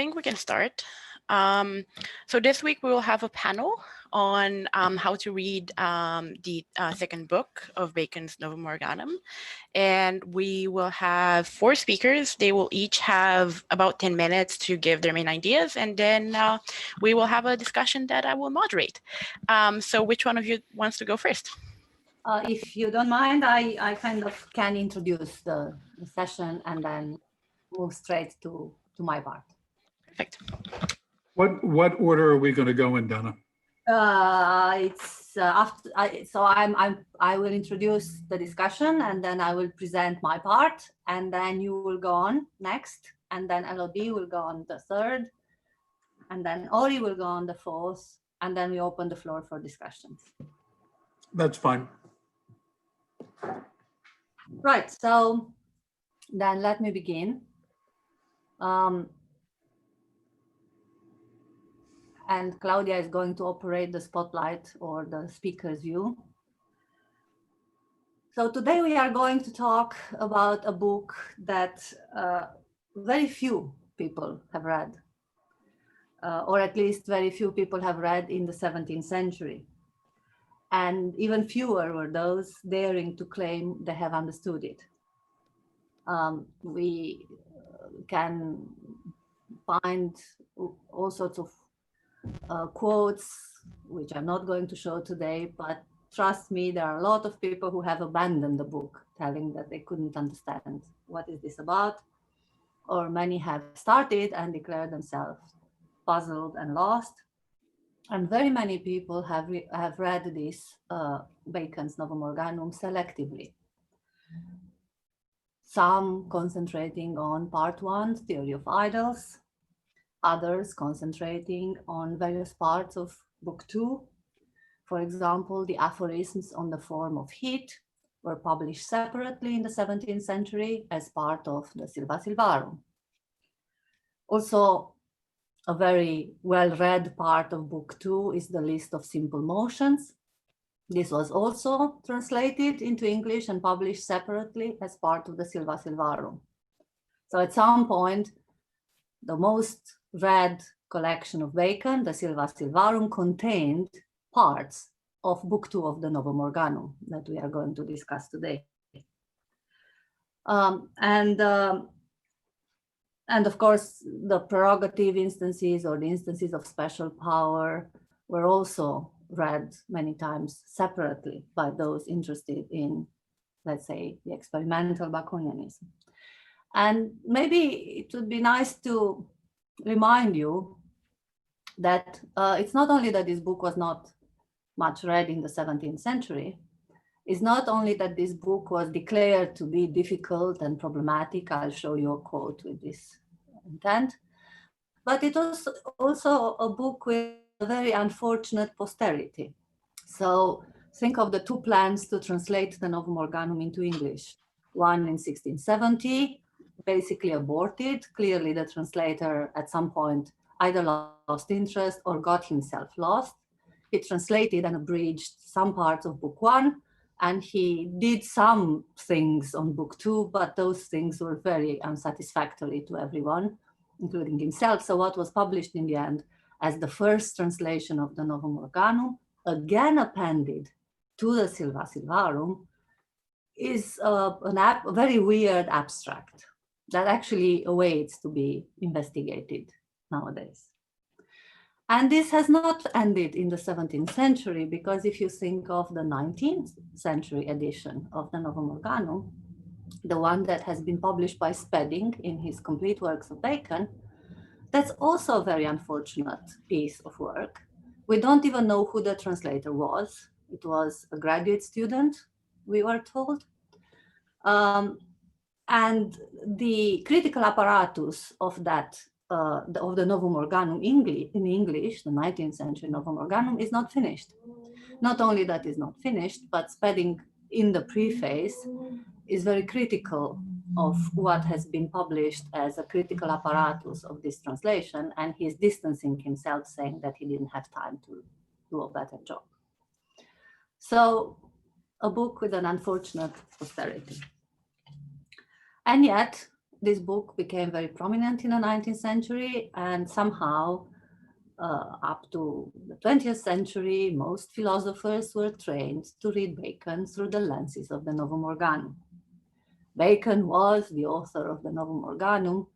think we can start. So this week we will have a panel on how to read the second book of Bacon's Novum Organum. And we will have 4 speakers. They will each have about 10 minutes to give their main ideas. And then we will have a discussion that I will moderate. So which one of you wants to go first? If you don't mind, I kind of can introduce the session and then move straight to my part. Perfect. What order are we going to go in, Donna? It's after. I will introduce the discussion and then I will present my part, and then you will go on next, and then Elodie will go on the third, and then Ori will go on the fourth, and then we open the floor for discussions. That's fine. Right. So then let me begin. And Claudia is going to operate the spotlight or the speaker's view. So today we are going to talk about a book that very few people have read, or at least very few people have read in the 17th century. And even fewer were those daring to claim they have understood it. We can find all sorts of quotes, which I'm not going to show today, but trust me, there are a lot of people who have abandoned the book, telling that they couldn't understand what is this about, or many have started and declared themselves puzzled and lost. And very many people have read this Bacon's Novum Organum selectively. Some concentrating on part 1, Theory of Idols, others concentrating on various parts of book 2. For example, the aphorisms on the form of heat were published separately in the 17th century as part of the Silva Silvarum. Also, a very well-read part of book 2 is the list of simple motions. This was also translated into English and published separately as part of the Silva Silvarum. So at some point, the most read collection of Bacon, the Silva Silvarum, contained parts of book 2 of the Novum Organum that we are going to discuss today. And of course, the prerogative instances or the instances of special power were also read many times separately by those interested in, let's say, the experimental Baconianism. And maybe it would be nice to remind you that it's not only that this book was not much read in the 17th century, it's not only that this book was declared to be difficult and problematic. I'll show you a quote with this intent, but it was also a book with a very unfortunate posterity. So think of the 2 plans to translate the Novum Organum into English. One in 1670, basically aborted. Clearly the translator at some point either lost interest or got himself lost. He translated and abridged some parts of book 1, and he did some things on book 2, but those things were very unsatisfactory to everyone, including himself. So what was published in the end as the first translation of the Novum Organum, again appended to the Silva Silvarum, is a very weird abstract that actually awaits to be investigated nowadays. And this has not ended in the 17th century, because if you think of the 19th century edition of the Novum Organum, the one that has been published by Spedding in his Complete Works of Bacon, that's also a very unfortunate piece of work. We don't even know who the translator was. It was a graduate student, we were told. And the critical apparatus of that, of the Novum Organum in English, the 19th century Novum Organum, is not finished. Not only that is not finished, but Spedding in the preface is very critical of what has been published as a critical apparatus of this translation, and he's distancing himself, saying that he didn't have time to do a better job. So a book with an unfortunate posterity. And yet, this book became very prominent in the 19th century, and somehow up to the 20th century, most philosophers were trained to read Bacon through the lenses of the Novum Organum. Bacon was the author of the Novum Organum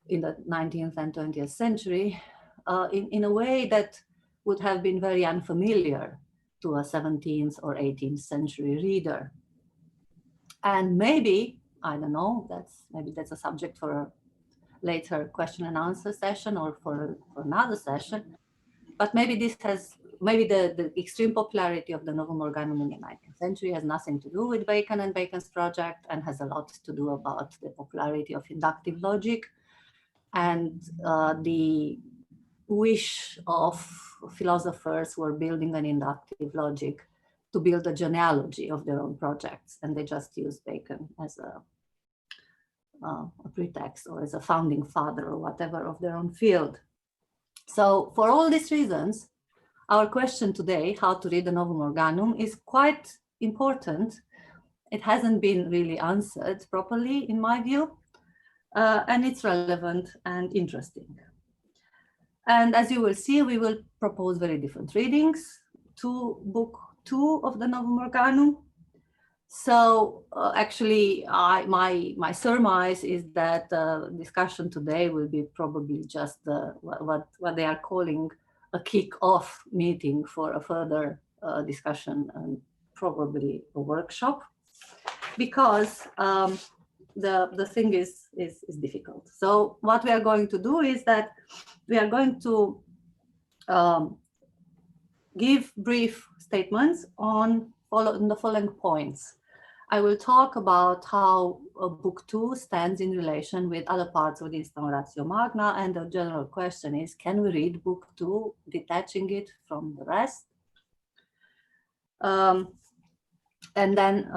in the 19th and 20th century in a way that would have been very unfamiliar to a 17th or 18th century reader. And maybe, I don't know, maybe that's a subject for a later question and answer session or for another session. But maybe the extreme popularity of the Novum Organum in the 19th century has nothing to do with Bacon and Bacon's project, and has a lot to do about the popularity of inductive logic and the wish of philosophers who are building an inductive logic to build a genealogy of their own projects, and they just use Bacon as a pretext or as a founding father or whatever of their own field. So for all these reasons, our question today, how to read the Novum Organum, is quite important. It hasn't been really answered properly, in my view, and it's relevant and interesting. And as you will see, we will propose very different readings to book 2 of the Novum Organum. So actually, my surmise is that the discussion today will be probably just what they are calling a kick-off meeting for a further discussion and probably a workshop, because the thing is difficult. So what we are going to do is that we are going to give brief statements on the following points. I will talk about how book 2 stands in relation with other parts of the Instauratio Magna, and the general question is, can we read book 2 detaching it from the rest? And then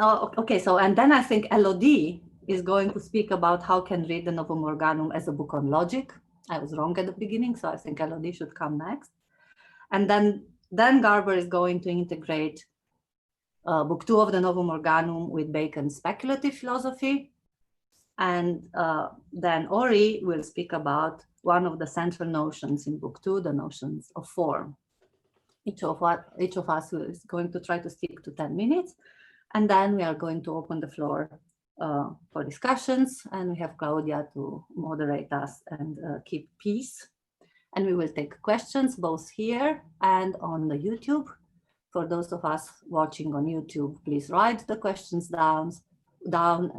I think Elodie is going to speak about how can read the Novum Organum as a book on logic. I was wrong at the beginning, so I think Elodie should come next. And then Garber is going to integrate book 2 of the Novum Organum with Bacon's speculative philosophy. And then Ori will speak about one of the central notions in book 2, the notions of form. Each of us is going to try to stick to 10 minutes. And then we are going to open the floor for discussions, and we have Claudia to moderate us and keep peace. And we will take questions both here and on the YouTube. For those of us watching on YouTube, please write the questions down.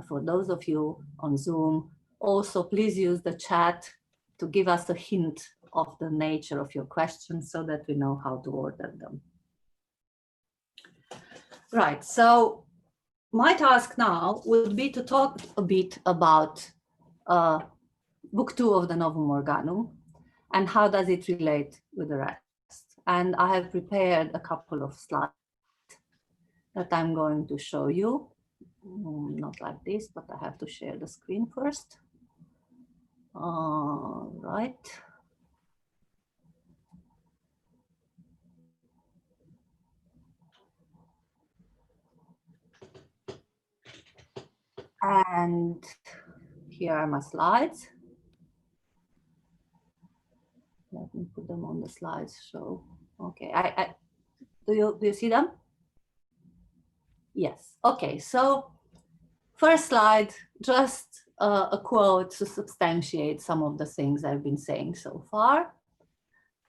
For those of you on Zoom, also please use the chat to give us a hint of the nature of your questions so that we know how to order them. Right, so my task now would be to talk a bit about book 2 of the Novum Organum and how does it relate with the rest. And I have prepared a couple of slides that I'm going to show you. Not like this, but I have to share the screen first. All right. And here are my slides. Let me put them on the slides. So, okay, do you see them? Yes. Okay. So, first slide, just a quote to substantiate some of the things I've been saying so far.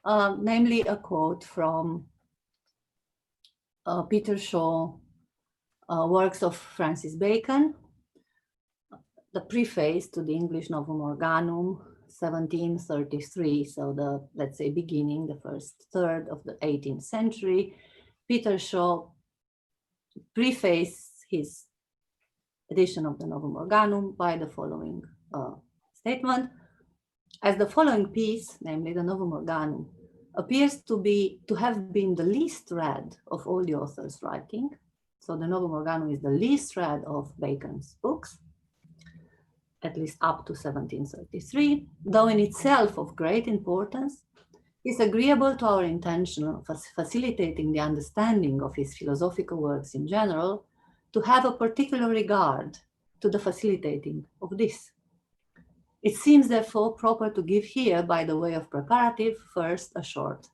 Namely, a quote from Peter Shaw, Works of Francis Bacon, the preface to the English Novum Organum, 1733, so the, let's say, beginning, the first third of the 18th century. Peter Shaw prefaced his edition of the Novum Organum by the following statement: as the following piece, namely the Novum Organum, appears to have been the least read of all the author's writing, so the Novum Organum is the least read of Bacon's books, at least up to 1733, though in itself of great importance, is agreeable to our intention of facilitating the understanding of his philosophical works in general, to have a particular regard to the facilitating of this. It seems therefore proper to give here, by the way of preparative, first a short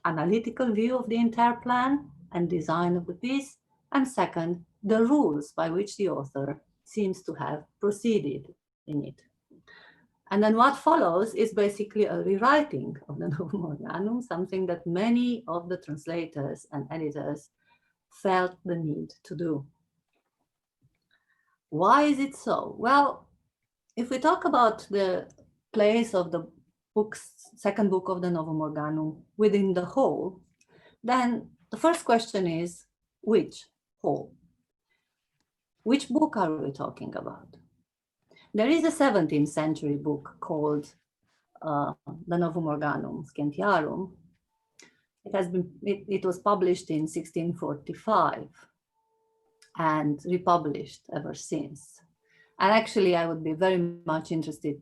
analytical view of the entire plan and design of the piece, and second, the rules by which the author seems to have proceeded in it. And then what follows is basically a rewriting of the Novum Organum, something that many of the translators and editors felt the need to do. Why is it so? Well, if we talk about the place of the second book of the Novum Organum within the whole, then the first question is, which whole? Which book are we talking about? There is a 17th century book called the Novum Organum Scientiarum. It was published in 1645 and republished ever since. And actually, I would be very much interested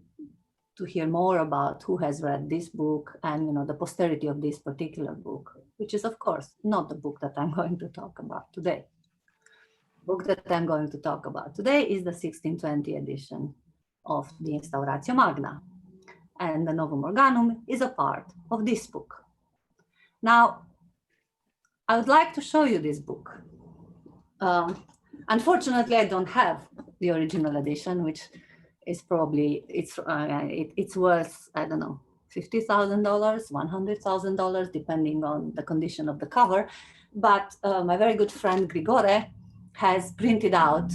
to hear more about who has read this book and the posterity of this particular book, which is, of course, not the book that I'm going to talk about today. The book that I'm going to talk about today is the 1620 edition of the Instauratio Magna, and the Novum Organum is a part of this book. Now, I would like to show you this book. Unfortunately, I don't have the original edition, which is probably, it's worth, I don't know, $50,000, $100,000, depending on the condition of the cover. But my very good friend Grigore has printed out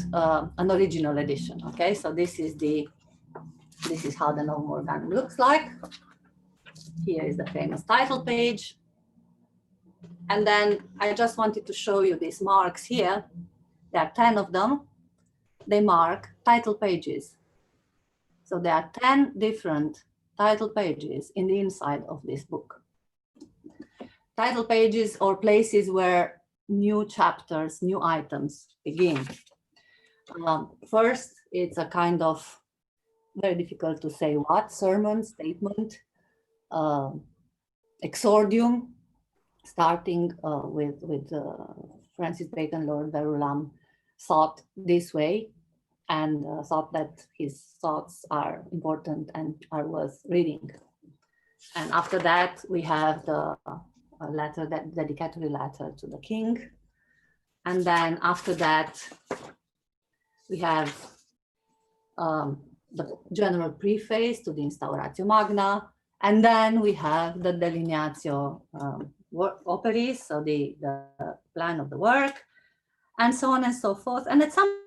an original edition. Okay, so this is how the Novum Organum looks like. Here is the famous title page. And then I just wanted to show you these marks here. There are 10 of them. They mark title pages. So there are 10 different title pages in the inside of this book. Title pages or places where new chapters, new items begin. First, it's a kind of very difficult to say what, sermon, statement, exordium, starting with Francis Bacon, Lord Verulam, thought this way and thought that his thoughts are important and are worth reading. And after that, we have the letter, that dedicatory letter to the king. And then after that, we have the general preface to the Instauratio Magna. And then we have the Delineatio Operis, so the plan of the work, and so on and so forth. And at some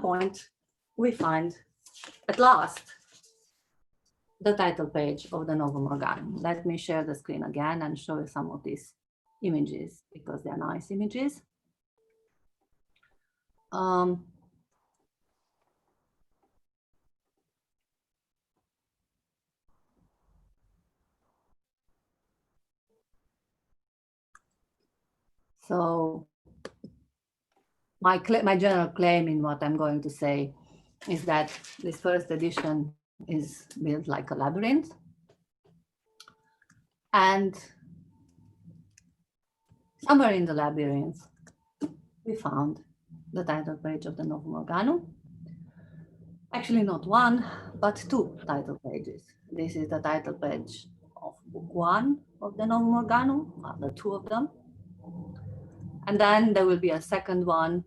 point, we find at last the title page of the Novum Organum. Let me share the screen again and show you some of these images because they're nice images. So my general claim in what I'm going to say is that this first edition is built like a labyrinth. And somewhere in the labyrinth, we found the title page of the Novum Organum. Actually, not one, but two title pages. This is the title page of book 1 of the Novum Organum, the two of them. And then there will be a second one.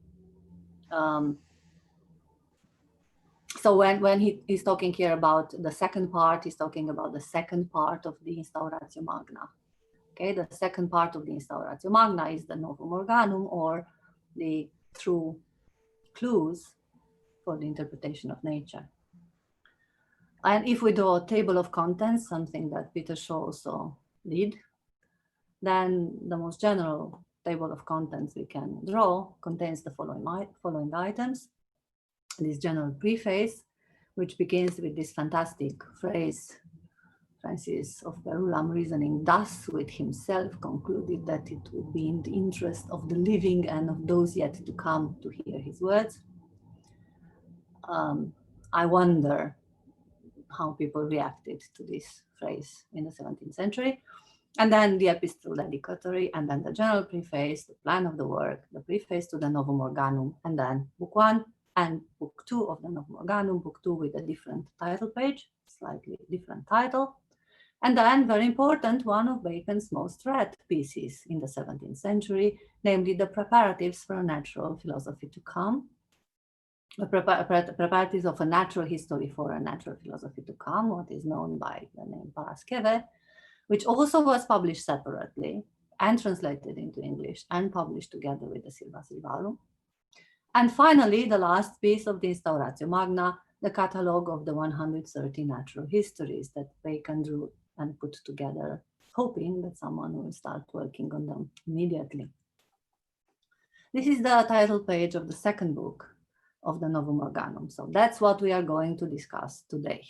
So when he's talking here about the second part, he's talking about the second part of the Instauratio Magna. Okay, the second part of the Instauratio Magna is the Novum Organum, or the true clues for the interpretation of nature. And if we do a table of contents, something that Peter Shaw also did, then the most general table of contents we can draw contains the following items. This general preface, which begins with this fantastic phrase, Francis of Verulam, reasoning thus with himself, concluded that it would be in the interest of the living and of those yet to come to hear his words. I wonder how people reacted to this phrase in the 17th century. And then the epistle dedicatory, and then the general preface, the plan of the work, the preface to the Novum Organum, and then book 1 and book 2 of the Novum Organum, book 2 with a different title page, slightly different title. And then, very important, one of Bacon's most read pieces in the 17th century, namely the Preparatives for a Natural Philosophy to Come, the Preparatives of a Natural History for a Natural Philosophy to Come, what is known by the name Paraskeve, which also was published separately and translated into English and published together with the Silva Silvarum. And finally, the last piece of the Instauratio Magna, the catalogue of the 130 natural histories that Bacon drew and put together, hoping that someone will start working on them immediately. This is the title page of the second book of the Novum Organum. So that's what we are going to discuss today.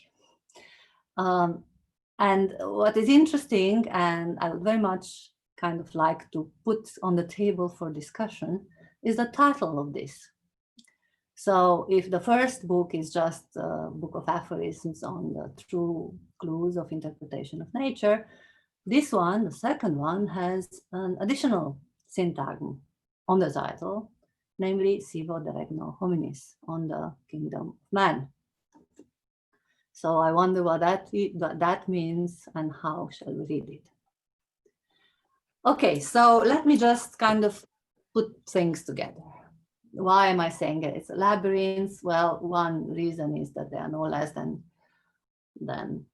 And what is interesting, and I would very much kind of like to put on the table for discussion, is the title of this. So if the first book is just a book of aphorisms on the true clues of interpretation of nature, this one, the second one, has an additional syntagm on the title, namely Sivo de Regno Hominis, on the kingdom of man. So I wonder what that means and how shall we read it. Okay, so let me just kind of put things together. Why am I saying it? It's a labyrinth. Well, one reason is that there are no less than 10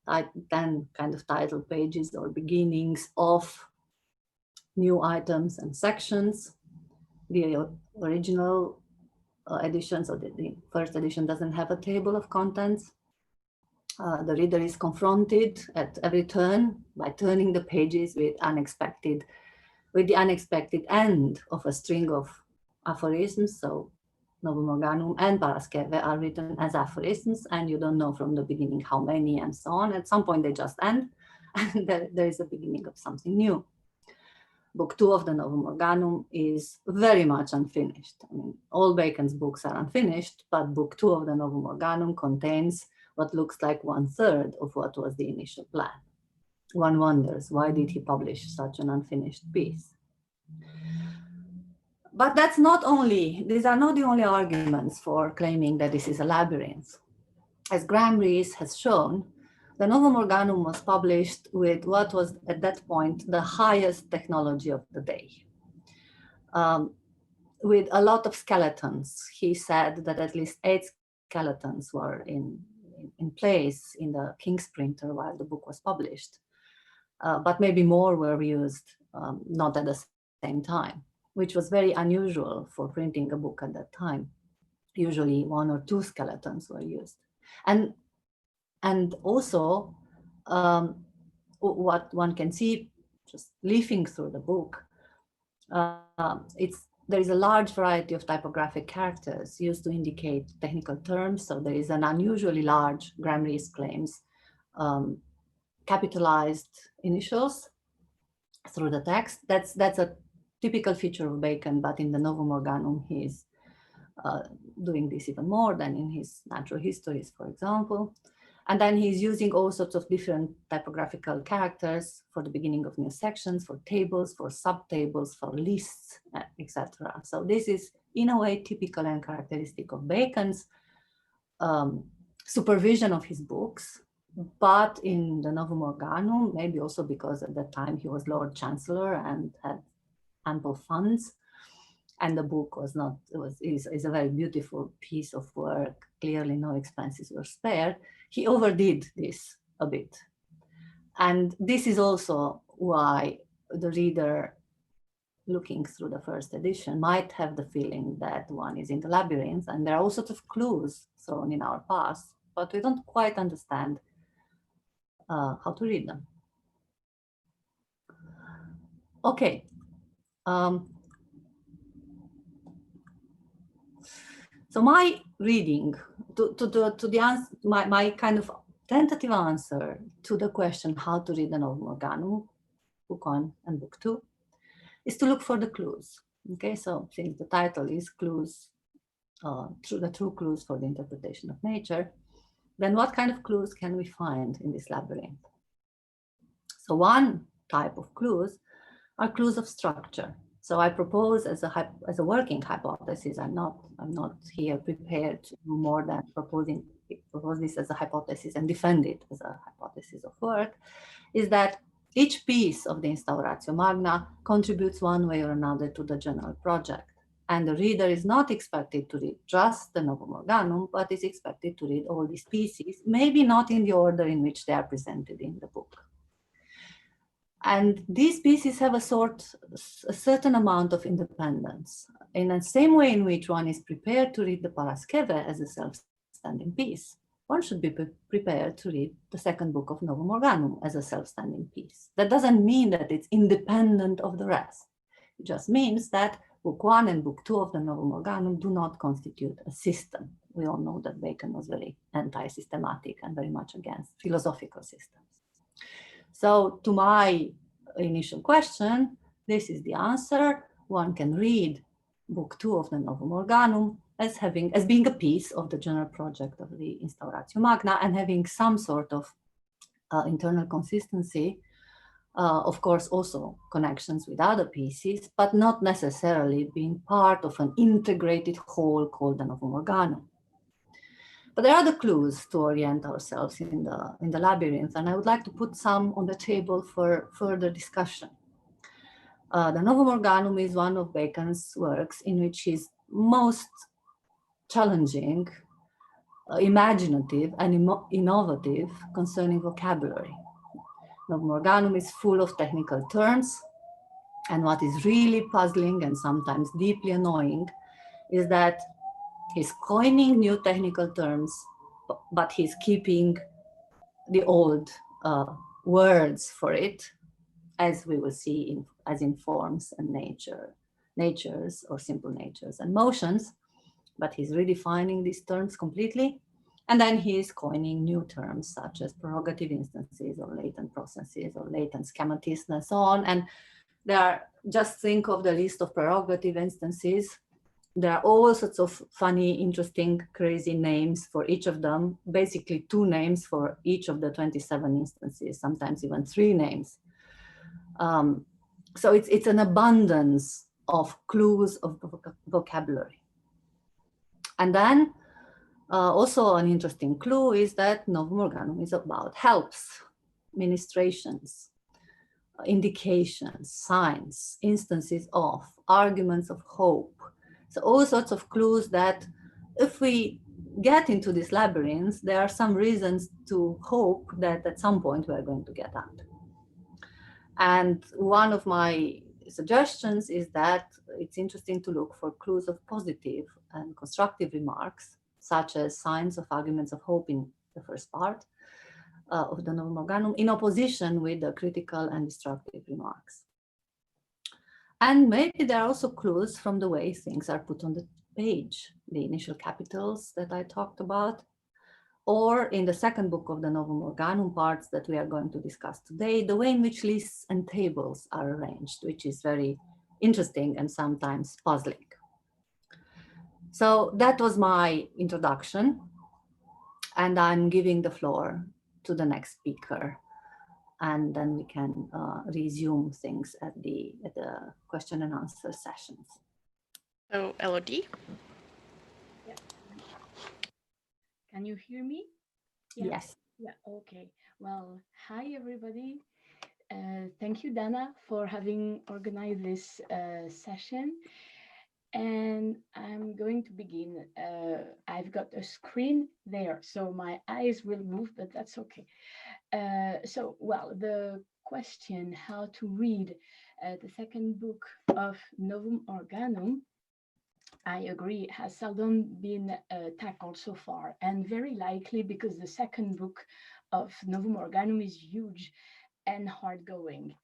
kind of title pages or beginnings of new items and sections. The original edition, so the first edition doesn't have a table of contents. The reader is confronted at every turn by turning the pages with the unexpected end of a string of aphorisms. So Novum Organum and Paraskeve are written as aphorisms, and you don't know from the beginning how many and so on. At some point they just end, and there is a beginning of something new. Book 2 of the Novum Organum is very much unfinished. I mean, all Bacon's books are unfinished, but book 2 of the Novum Organum contains what looks like 1/3 of what was the initial plan. One wonders, why did he publish such an unfinished piece? But these are not the only arguments for claiming that this is a labyrinth. As Graham Rees has shown, the Novum Organum was published with what was at that point the highest technology of the day. With a lot of skeletons. He said that at least 8 skeletons were in place in the King's printer while the book was published. But maybe more were used, not at the same time, which was very unusual for printing a book at that time. Usually 1 or 2 skeletons were used. And also, what one can see just leafing through the book, there is a large variety of typographic characters used to indicate technical terms. So there is an unusually large, Graham Rees claims, capitalized initials through the text. That's a typical feature of Bacon, but in the Novum Organum, he's doing this even more than in his natural histories, for example. And then he's using all sorts of different typographical characters for the beginning of new sections, for tables, for subtables, for lists, etc. So this is, in a way, typical and characteristic of Bacon's supervision of his books. But in the Novum Organum, maybe also because at that time he was Lord Chancellor and had ample funds, and the book is a very beautiful piece of work. Clearly no expenses were spared. He overdid this a bit. And this is also why the reader looking through the first edition might have the feeling that one is in the labyrinth, and there are all sorts of clues thrown in our path, but we don't quite understand how to read them. Okay. So my reading to the answer, my kind of tentative answer to the question how to read the Novum Organum, book 1 and book 2, is to look for the clues. Okay, so since the title is clues, the true clues for the interpretation of nature, then what kind of clues can we find in this labyrinth? So one type of clues are clues of structure. So I propose as a working hypothesis. I'm not here prepared to do more than propose this as a hypothesis and defend it as a hypothesis of work, is that each piece of the Instauratio Magna contributes one way or another to the general project. And the reader is not expected to read just the Novum Organum, but is expected to read all these pieces, maybe not in the order in which they are presented in the book. And these pieces have a certain amount of independence. In the same way in which one is prepared to read the Paraskeve as a self-standing piece, one should be prepared to read the second book of Novum Organum as a self-standing piece. That doesn't mean that it's independent of the rest. It just means that Book 1 and Book 2 of the Novum Organum do not constitute a system. We all know that Bacon was very anti-systematic and very much against philosophical systems. So to my initial question, this is the answer. One can read Book 2 of the Novum Organum as being a piece of the general project of the Instauratio Magna and having some sort of internal consistency. Of course, also connections with other pieces, but not necessarily being part of an integrated whole called the Novum Organum. But there are other clues to orient ourselves in the labyrinth, and I would like to put some on the table for further discussion. The Novum Organum is one of Bacon's works in which he's most challenging, imaginative, and innovative concerning vocabulary. Novum Organum is full of technical terms, and what is really puzzling and sometimes deeply annoying is that he's coining new technical terms, but he's keeping the old words for it, as we will see as in forms and natures or simple natures and motions, but he's redefining these terms completely. And then he is coining new terms such as prerogative instances or latent processes or latent schematism and so on. And just think of the list of prerogative instances. There are all sorts of funny, interesting, crazy names for each of them, basically 2 names for each of the 27 instances, sometimes even 3 names. So it's an abundance of clues of vocabulary. And then also an interesting clue is that Novum Organum is about helps, ministrations, indications, signs, instances of, arguments of hope. So all sorts of clues that if we get into this labyrinth, there are some reasons to hope that at some point we are going to get out. And one of my suggestions is that it's interesting to look for clues of positive and constructive remarks, such as signs of arguments of hope in the first part of the Novum Organum, in opposition with the critical and destructive remarks. And maybe there are also clues from the way things are put on the page, the initial capitals that I talked about, or in the second book of the Novum Organum parts that we are going to discuss today, the way in which lists and tables are arranged, which is very interesting and sometimes puzzling. So that was my introduction, and I'm giving the floor to the next speaker, and then we can resume things at the question and answer sessions. So, Elodie? Yeah. Can you hear me? Yeah. Yes. Yeah, okay. Well, hi, everybody. Thank you, Dana, for having organized this session. And I'm going to begin. I've got a screen there, so my eyes will move, but that's okay. Well, the question how to read the second book of Novum Organum, I agree, has seldom been tackled so far, and very likely because the second book of Novum Organum is huge and hard-going.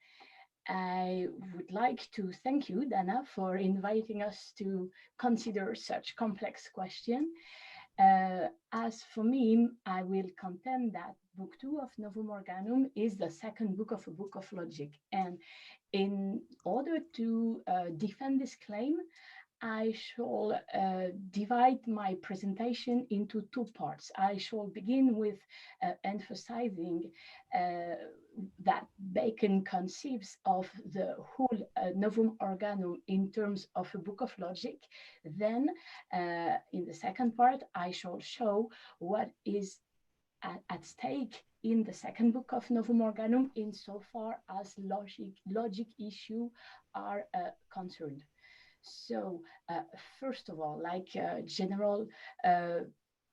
I would like to thank you, Dana, for inviting us to consider such complex question. As for me, I will contend that Book 2 of Novum Organum is the second book of a book of logic. And in order to defend this claim, I shall divide my presentation into two parts. I shall begin with emphasizing that Bacon conceives of the whole Novum Organum in terms of a book of logic. Then, in the second part, I shall show what is at stake in the second book of Novum Organum insofar as logic issue are concerned. So first of all, like general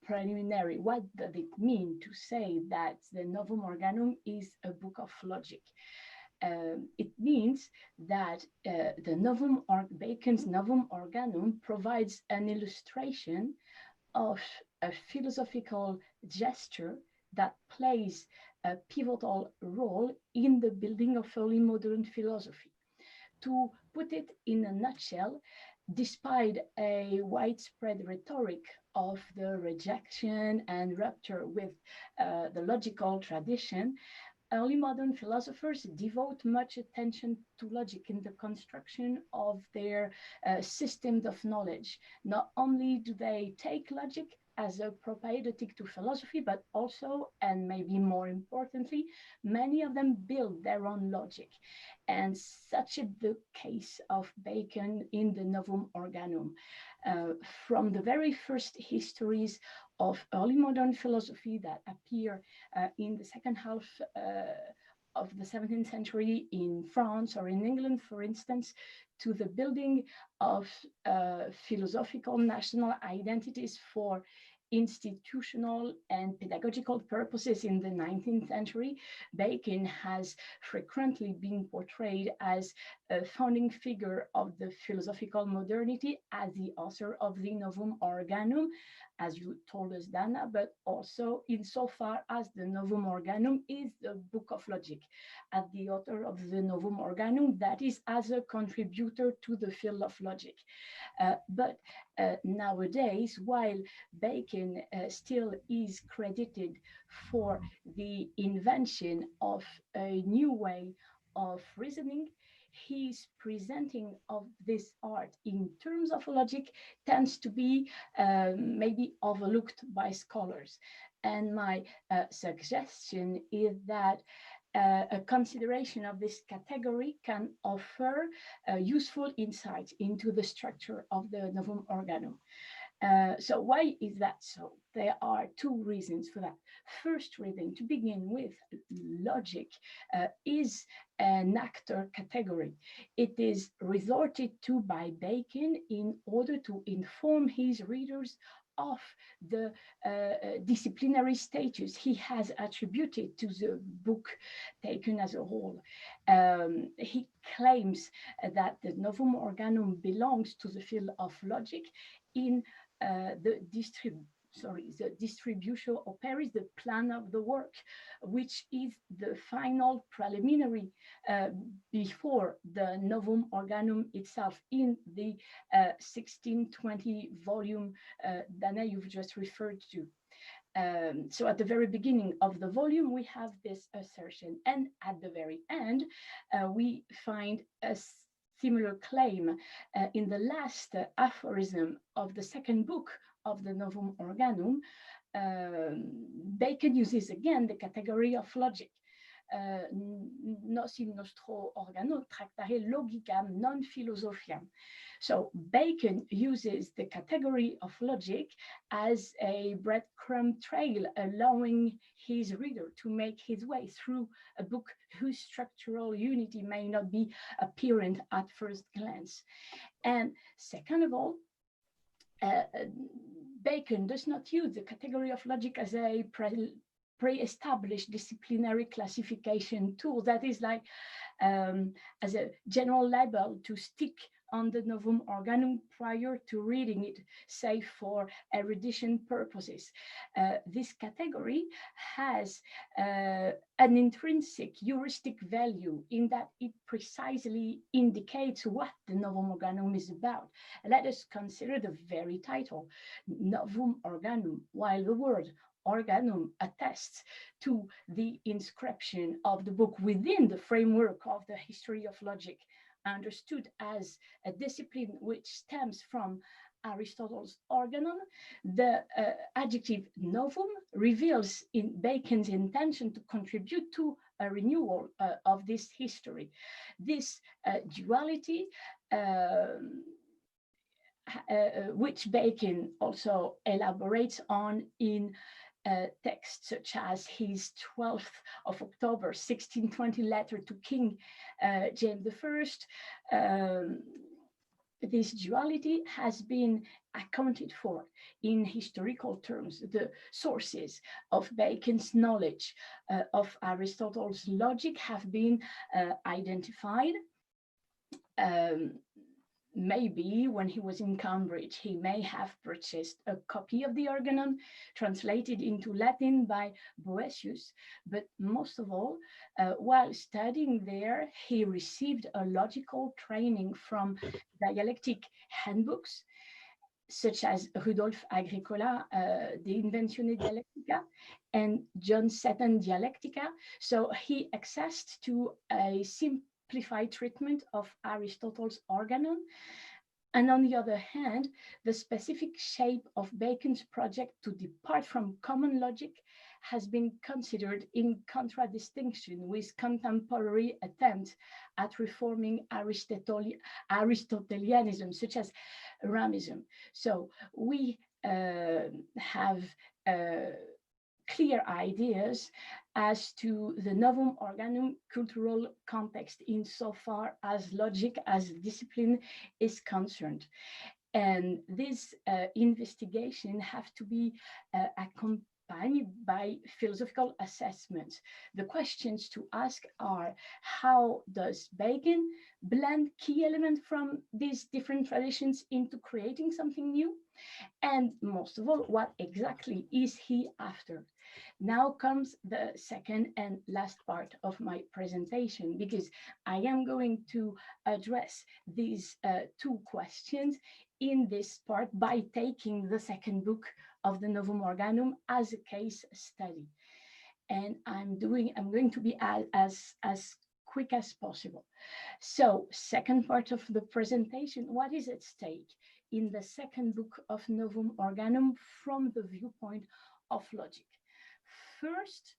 preliminary, what does it mean to say that the Novum Organum is a book of logic? It means that Bacon's Novum Organum provides an illustration of a philosophical gesture that plays a pivotal role in the building of early modern philosophy. To put it in a nutshell, despite a widespread rhetoric of the rejection and rupture with the logical tradition, early modern philosophers devote much attention to logic in the construction of their systems of knowledge. Not only do they take logic as a propedeutic to philosophy, but also, and maybe more importantly, many of them build their own logic. And such is the case of Bacon in the Novum Organum. From the very first histories of early modern philosophy that appear in the second half of the 17th century in France or in England, for instance, to the building of philosophical national identities for institutional and pedagogical purposes in the 19th century, Bacon has frequently been portrayed as a founding figure of the philosophical modernity, as the author of the Novum Organum, as you told us, Dana, but also insofar as the Novum Organum is the book of logic, as the author of the Novum Organum, that is, as a contributor to the field of logic. But nowadays, while Bacon still is credited for the invention of a new way of reasoning, his presenting of this art in terms of logic tends to be maybe overlooked by scholars. And my suggestion is that a consideration of this category can offer useful insight into the structure of the Novum Organum. So why is that so? There are two reasons for that. First reason, to begin with, logic is an actor category. It is resorted to by Bacon in order to inform his readers of the disciplinary status he has attributed to the book taken as a whole. He claims that the Novum Organum belongs to the field of logic in the distributio operis, the plan of the work, which is the final preliminary before the Novum Organum itself in the 1620 volume Dana you've just referred to. So at the very beginning of the volume, we have this assertion, and at the very end, we find a similar claim in the last aphorism of the second book of the Novum Organum. Bacon uses again the category of logic. Nos in nostro organo tractare logicam non philosophiam. So Bacon uses the category of logic as a breadcrumb trail, allowing his reader to make his way through a book whose structural unity may not be apparent at first glance. And second of all, Bacon does not use the category of logic as a pre-established disciplinary classification tool that is like as a general label to stick on the Novum Organum prior to reading it, save for erudition purposes. This category has an intrinsic heuristic value in that it precisely indicates what the Novum Organum is about. Let us consider the very title, Novum Organum, while the word organum attests to the inscription of the book within the framework of the history of logic. understood as a discipline which stems from Aristotle's organon, the adjective novum reveals in Bacon's intention to contribute to a renewal of this history. This duality, which Bacon also elaborates on in texts such as his 12th of October 1620 letter to King James I. This duality has been accounted for in historical terms. The sources of Bacon's knowledge of Aristotle's logic have been identified. Maybe when he was in Cambridge, he may have purchased a copy of the Organon translated into Latin by Boëtius, but most of all, while studying there, he received a logical training from dialectic handbooks, such as Rudolf Agricola, De Inventione Dialectica, and John Seton Dialectica. So he accessed to a simplified treatment of Aristotle's Organon. And on the other hand, the specific shape of Bacon's project to depart from common logic has been considered in contradistinction with contemporary attempts at reforming Aristotelianism, such as Ramism. So we have clear ideas as to the Novum Organum cultural context insofar as logic as discipline is concerned. And this investigation have to be accompanied by philosophical assessments. The questions to ask are, how does Bacon blend key elements from these different traditions into creating something new? And most of all, what exactly is he after? Now comes the second and last part of my presentation, because I am going to address these two questions in this part by taking the second book of the Novum Organum as a case study. And I'm going to be as quick as possible. So, second part of the presentation, what is at stake in the second book of Novum Organum from the viewpoint of logic? First,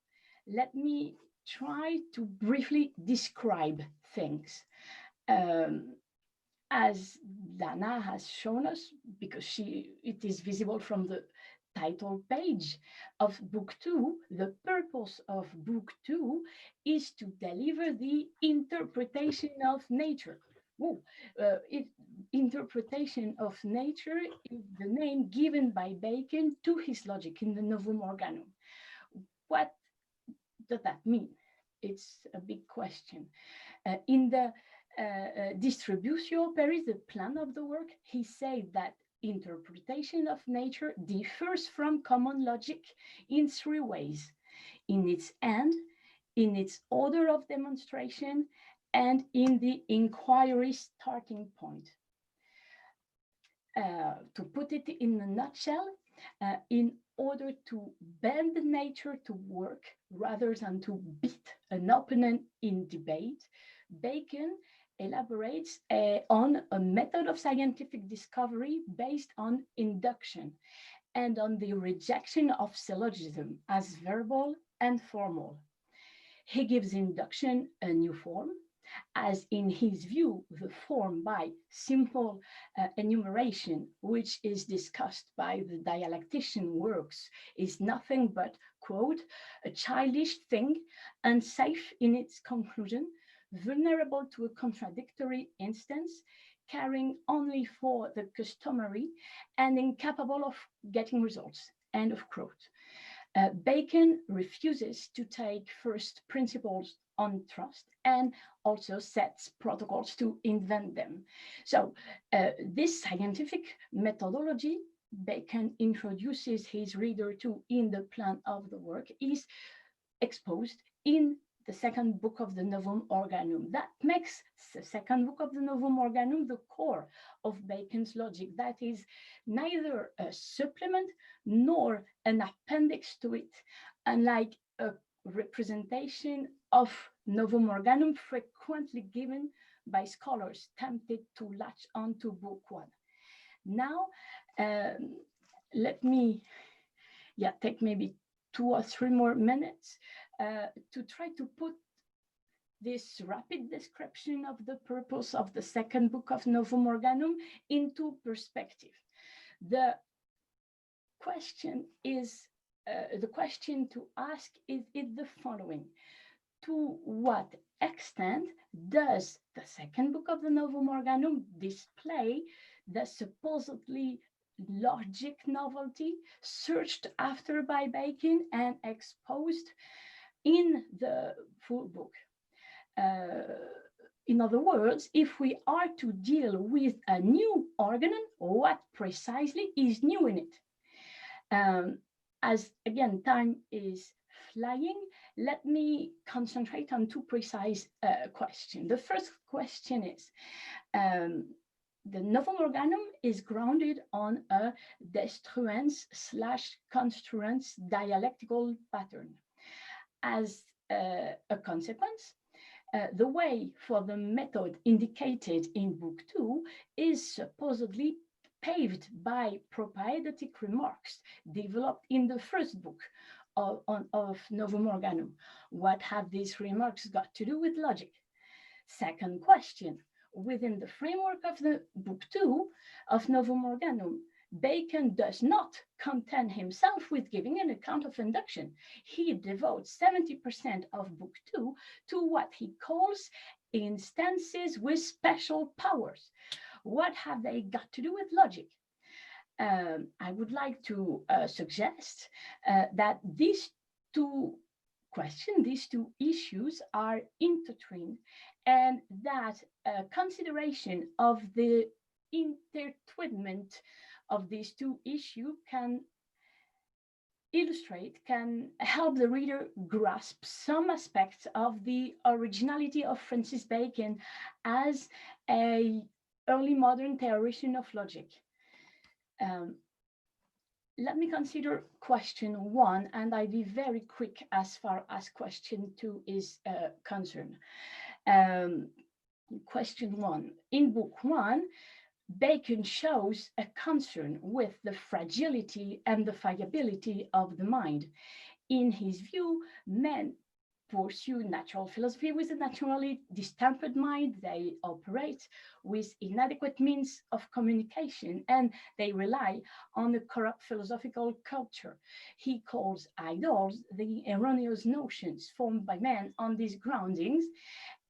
let me try to briefly describe things. As Dana has shown us, because it is visible from the title page of book 2, the purpose of book 2 is to deliver the interpretation of nature. Interpretation of nature is the name given by Bacon to his logic in the Novum Organum. What does that mean? It's a big question. In the Distributio Peris, the plan of the work, he said that interpretation of nature differs from common logic in three ways: in its end, in its order of demonstration, and in the inquiry starting point. To put it in a nutshell, in order to bend nature to work rather than to beat an opponent in debate, Bacon elaborates on a method of scientific discovery based on induction and on the rejection of syllogism as verbal and formal. He gives induction a new form, as in his view, the form by simple enumeration, which is discussed by the dialectician works, is nothing but, quote, a childish thing, unsafe in its conclusion, vulnerable to a contradictory instance, caring only for the customary, and incapable of getting results, end of quote. Bacon refuses to take first principles on trust and also sets protocols to invent them. So this scientific methodology Bacon introduces his reader to in the plan of the work is exposed in the second book of the Novum Organum. That makes the second book of the Novum Organum the core of Bacon's logic. That is neither a supplement nor an appendix to it, unlike a representation of Novum Organum frequently given by scholars tempted to latch onto book one. Now, let me take maybe 2 or 3 more minutes to try to put this rapid description of the purpose of the second book of Novum Organum into perspective. The question to ask is the following: to what extent does the second book of the Novum Organum display the supposedly logic novelty searched after by Belkind and exposed in the full book? In other words, if we are to deal with a new organon, what precisely is new in it? As again, time is flying, let me concentrate on 2 precise questions. The first question is, the Novum Organum is grounded on a destruence/construence dialectical pattern. As a consequence, the way for the method indicated in book 2 is supposedly paved by propaidetic remarks developed in the first book of Novum Organum. What have these remarks got to do with logic? Second question: within the framework of the book 2 of Novum Organum, Belkind does not content himself with giving an account of induction. He devotes 70% of book 2 to what he calls instances with special powers. What have they got to do with logic? I would like to suggest that these 2 questions, these 2 issues are intertwined, and that consideration of the intertwinement of these 2 issues can help the reader grasp some aspects of the originality of Francis Bacon as an early modern theoretician of logic. Let me consider question 1, and I'll be very quick as far as question 2 is concerned. Question 1. In book 1, Bacon shows a concern with the fragility and the fallibility of the mind. In his view, men pursue natural philosophy with a naturally distempered mind. They operate with inadequate means of communication, and they rely on a corrupt philosophical culture. He calls idols the erroneous notions formed by men on these groundings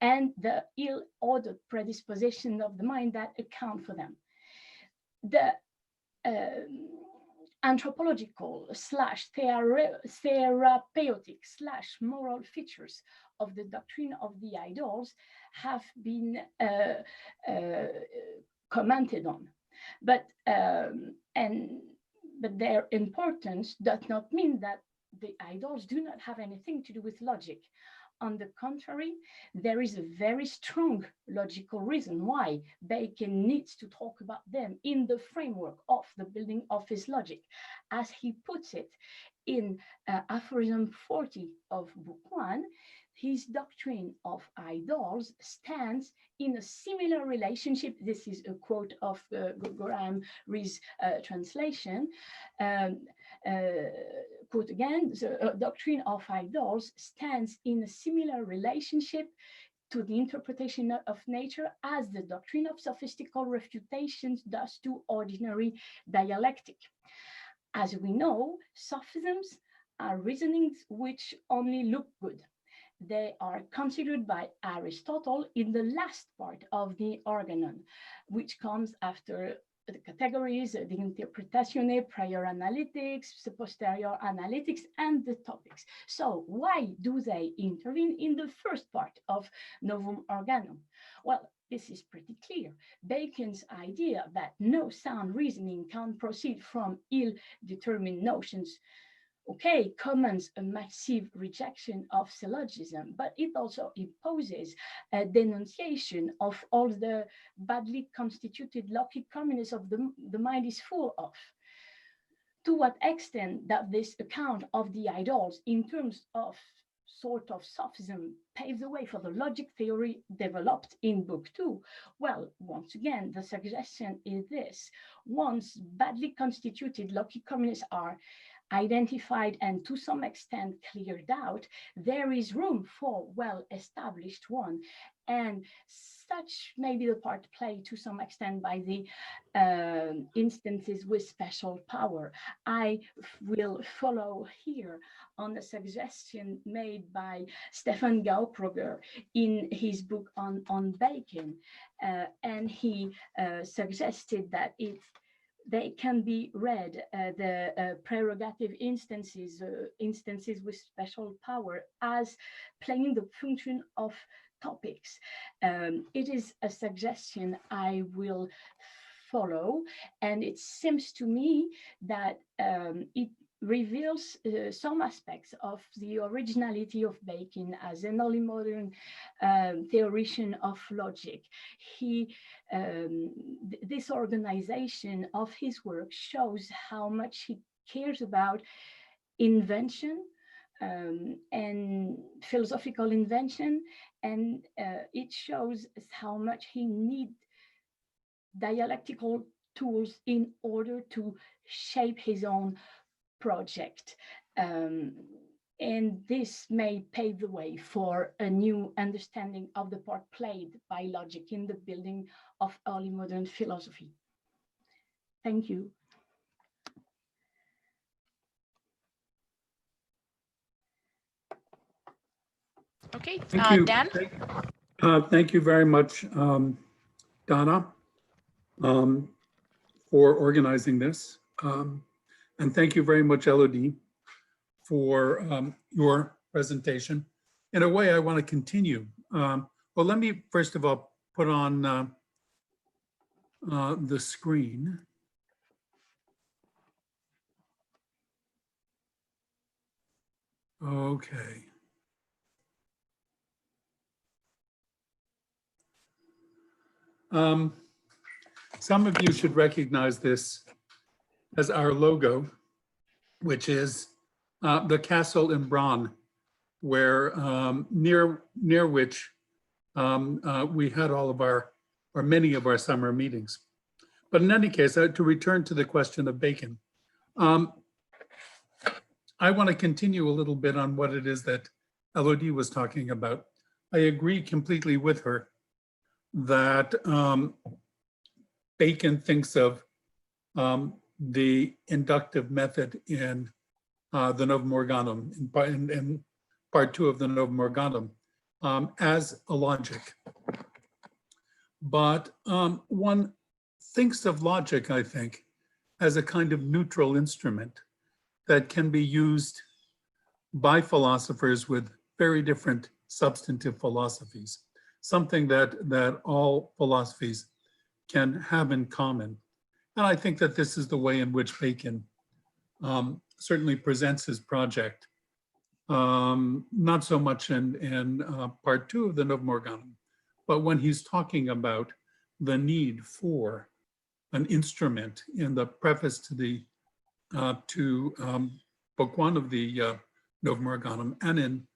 and the ill-ordered predisposition of the mind that account for them. The anthropological / therapeutic / moral features of the doctrine of the idols have been commented on, but their importance does not mean that the idols do not have anything to do with logic. On the contrary, there is a very strong logical reason why Bacon needs to talk about them in the framework of the building of his logic. As he puts it in aphorism 40 of book 1, his doctrine of idols stands in a similar relationship. This is a quote of Graham Ree's translation. Quote again, the doctrine of idols stands in a similar relationship to the interpretation of nature as the doctrine of sophistical refutations does to ordinary dialectic. As we know, sophisms are reasonings which only look good. They are considered by Aristotle in the last part of the Organon, which comes after the categories, the interpretatione, prior analytics, posterior analytics, and the topics. So why do they intervene in the first part of Novum Organum? Well, this is pretty clear. Bacon's idea that no sound reasoning can proceed from ill-determined notions, okay, commands a massive rejection of syllogism, but it also imposes a denunciation of all the badly constituted logic communists of the mind is full of. To what extent that this account of the idols in terms of sort of sophism paved the way for the logic theory developed in book 2? Well, once again, the suggestion is this. Once badly constituted loci communes are identified and to some extent cleared out, there is room for well-established one. And such may be the part played to some extent by the instances with special power. I will follow here on the suggestion made by Stefan Gauproger in his book on Bacon. And he suggested that they can be read, the prerogative instances with special power, as playing the function of topics. It is a suggestion I will follow, and it seems to me that it reveals some aspects of the originality of Bacon as an early modern theoretician of logic. This organization of his work shows how much he cares about invention and philosophical invention, and it shows how much he needs dialectical tools in order to shape his own project. And this may pave the way for a new understanding of the part played by logic in the building of early modern philosophy. Thank you. Okay, Thank you. Dan? Thank you very much, Donna, for organizing this. And thank you very much, Elodie, for your presentation. In a way, I want to continue. Well, let me first of all put on the screen. Okay. Some of you should recognize this as our logo, which is the castle in Bron, where near which we had all of our, or many of our summer meetings. But in any case, to return to the question of Bacon, I want to continue a little bit on what it is that Elodie was talking about. I agree completely with her that Bacon thinks of the inductive method in the Novum Organum, in part 2 of the Novum Organum, as a logic. But one thinks of logic, I think, as a kind of neutral instrument that can be used by philosophers with very different substantive philosophies, something that all philosophies can have in common. And I think that this is the way in which Bacon certainly presents his project, not so much in part 2 of the Novum Organum, but when he's talking about the need for an instrument in the preface to the book 1 of the Novum Organum and in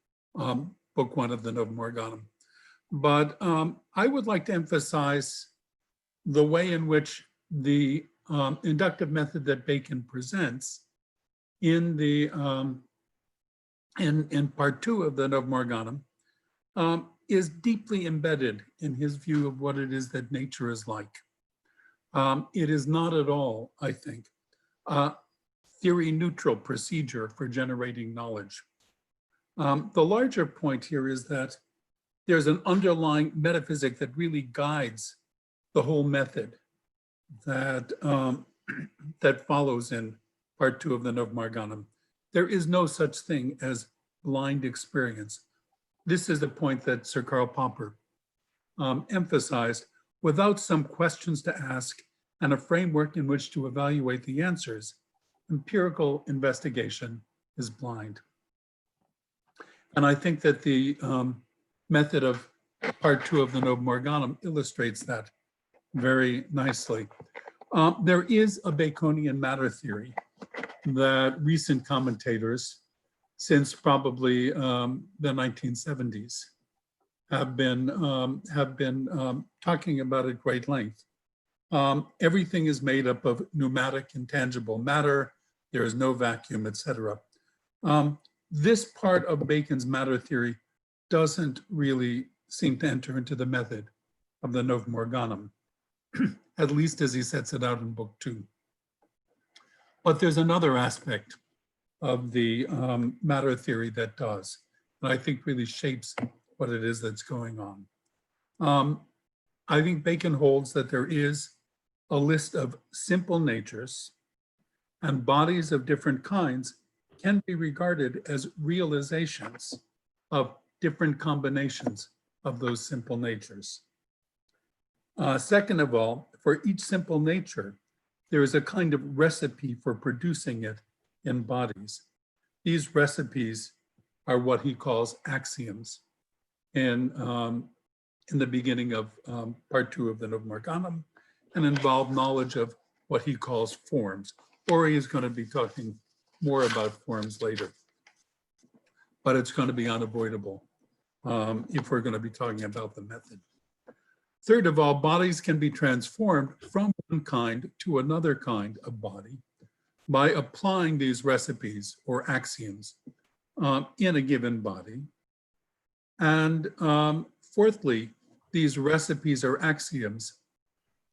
book 1 of the Novum Organum. But I would like to emphasize the way in which the inductive method that Bacon presents in the in part 2 of the Novum Organum is deeply embedded in his view of what it is that nature is like. It is not at all, I think, theory neutral procedure for generating knowledge. The larger point here is that there's an underlying metaphysic that really guides the whole method that that follows in part 2 of the Novum Organum. There is no such thing as blind experience. This is the point that Sir Karl Popper emphasized. Without some questions to ask and a framework in which to evaluate the answers, empirical investigation is blind. And I think that the method of part 2 of the Novum Organum illustrates that very nicely. There is a Baconian matter theory that recent commentators since probably the 1970s, have been talking about at great length. Everything is made up of pneumatic intangible matter. There is no vacuum, etc. This part of Bacon's matter theory doesn't really seem to enter into the method of the Novum Organum, at least as he sets it out in book 2. But there's another aspect of the matter theory that does, and I think really shapes what it is that's going on. I think Bacon holds that there is a list of simple natures, and bodies of different kinds can be regarded as realizations of different combinations of those simple natures. Second of all, for each simple nature, there is a kind of recipe for producing it in bodies. These recipes are what he calls axioms in the beginning of part 2 of the Novum Organum, and involve knowledge of what he calls forms. Ori is going to be talking more about forms later, but it's going to be unavoidable if we're going to be talking about the method. Third of all, bodies can be transformed from one kind to another kind of body by applying these recipes or axioms in a given body. And fourthly, these recipes or axioms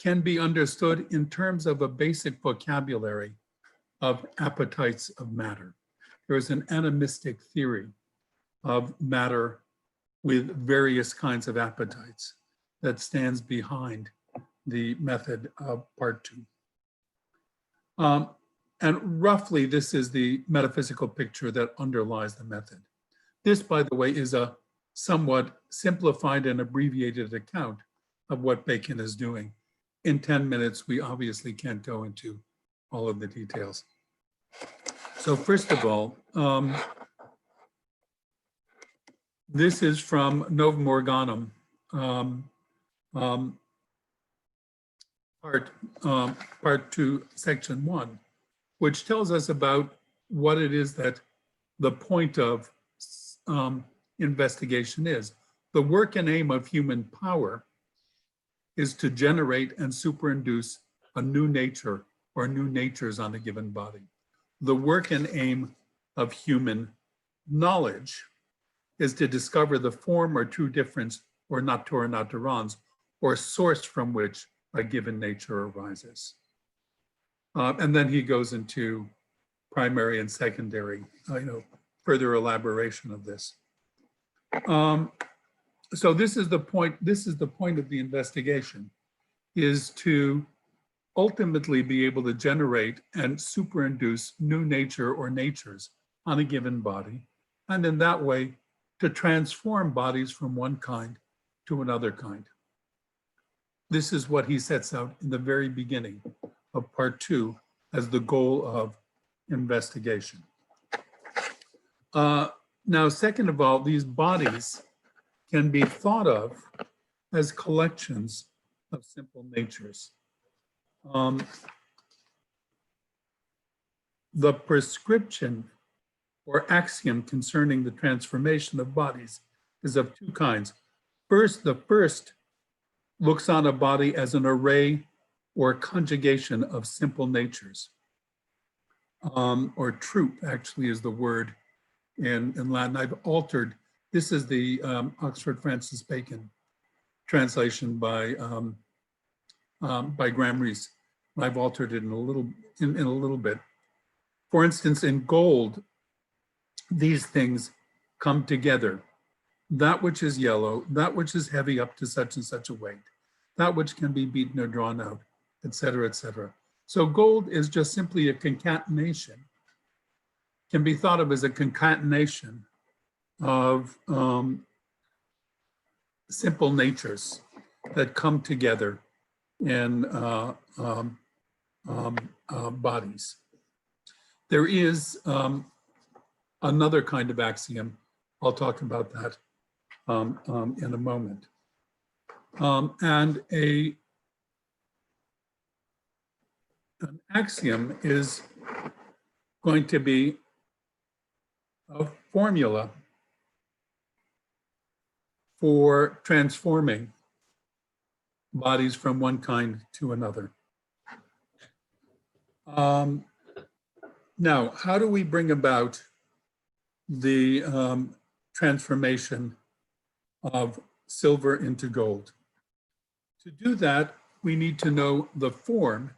can be understood in terms of a basic vocabulary of appetites of matter. There is an animistic theory of matter with various kinds of appetites that stands behind the method of part 2. And roughly, this is the metaphysical picture that underlies the method. This, by the way, is a somewhat simplified and abbreviated account of what Bacon is doing. In 10 minutes, we obviously can't go into all of the details. So first of all, this is from Novum Organum, part 2, section 1, which tells us about what it is that the point of investigation is. The work and aim of human power is to generate and superinduce a new nature or new natures on a given body. The work and aim of human knowledge is to discover the form or true difference or natura naturans, or source from which a given nature arises. And then he goes into primary and secondary, further elaboration of this. So this is the point of the investigation, is to ultimately be able to generate and superinduce new nature or natures on a given body, and in that way to transform bodies from one kind to another kind. This is what he sets out in the very beginning of part 2 as the goal of investigation. Now, second of all, these bodies can be thought of as collections of simple natures. The prescription or axiom concerning the transformation of bodies is of two kinds. The first looks on a body as an array or conjugation of simple natures, or troop actually is the word in Latin. I've altered, this is the Oxford Francis Bacon translation by Graham Rees. I've altered it in a little bit. For instance, in gold, these things come together. That which is yellow, that which is heavy up to such and such a weight, that which can be beaten or drawn out, et cetera, et cetera. So gold is just simply a concatenation, can be thought of as a concatenation of simple natures that come together in bodies. There is another kind of axiom. I'll talk about that in a moment. And an axiom is going to be a formula for transforming bodies from one kind to another. Now, how do we bring about the transformation of silver into gold? To do that, we need to know the form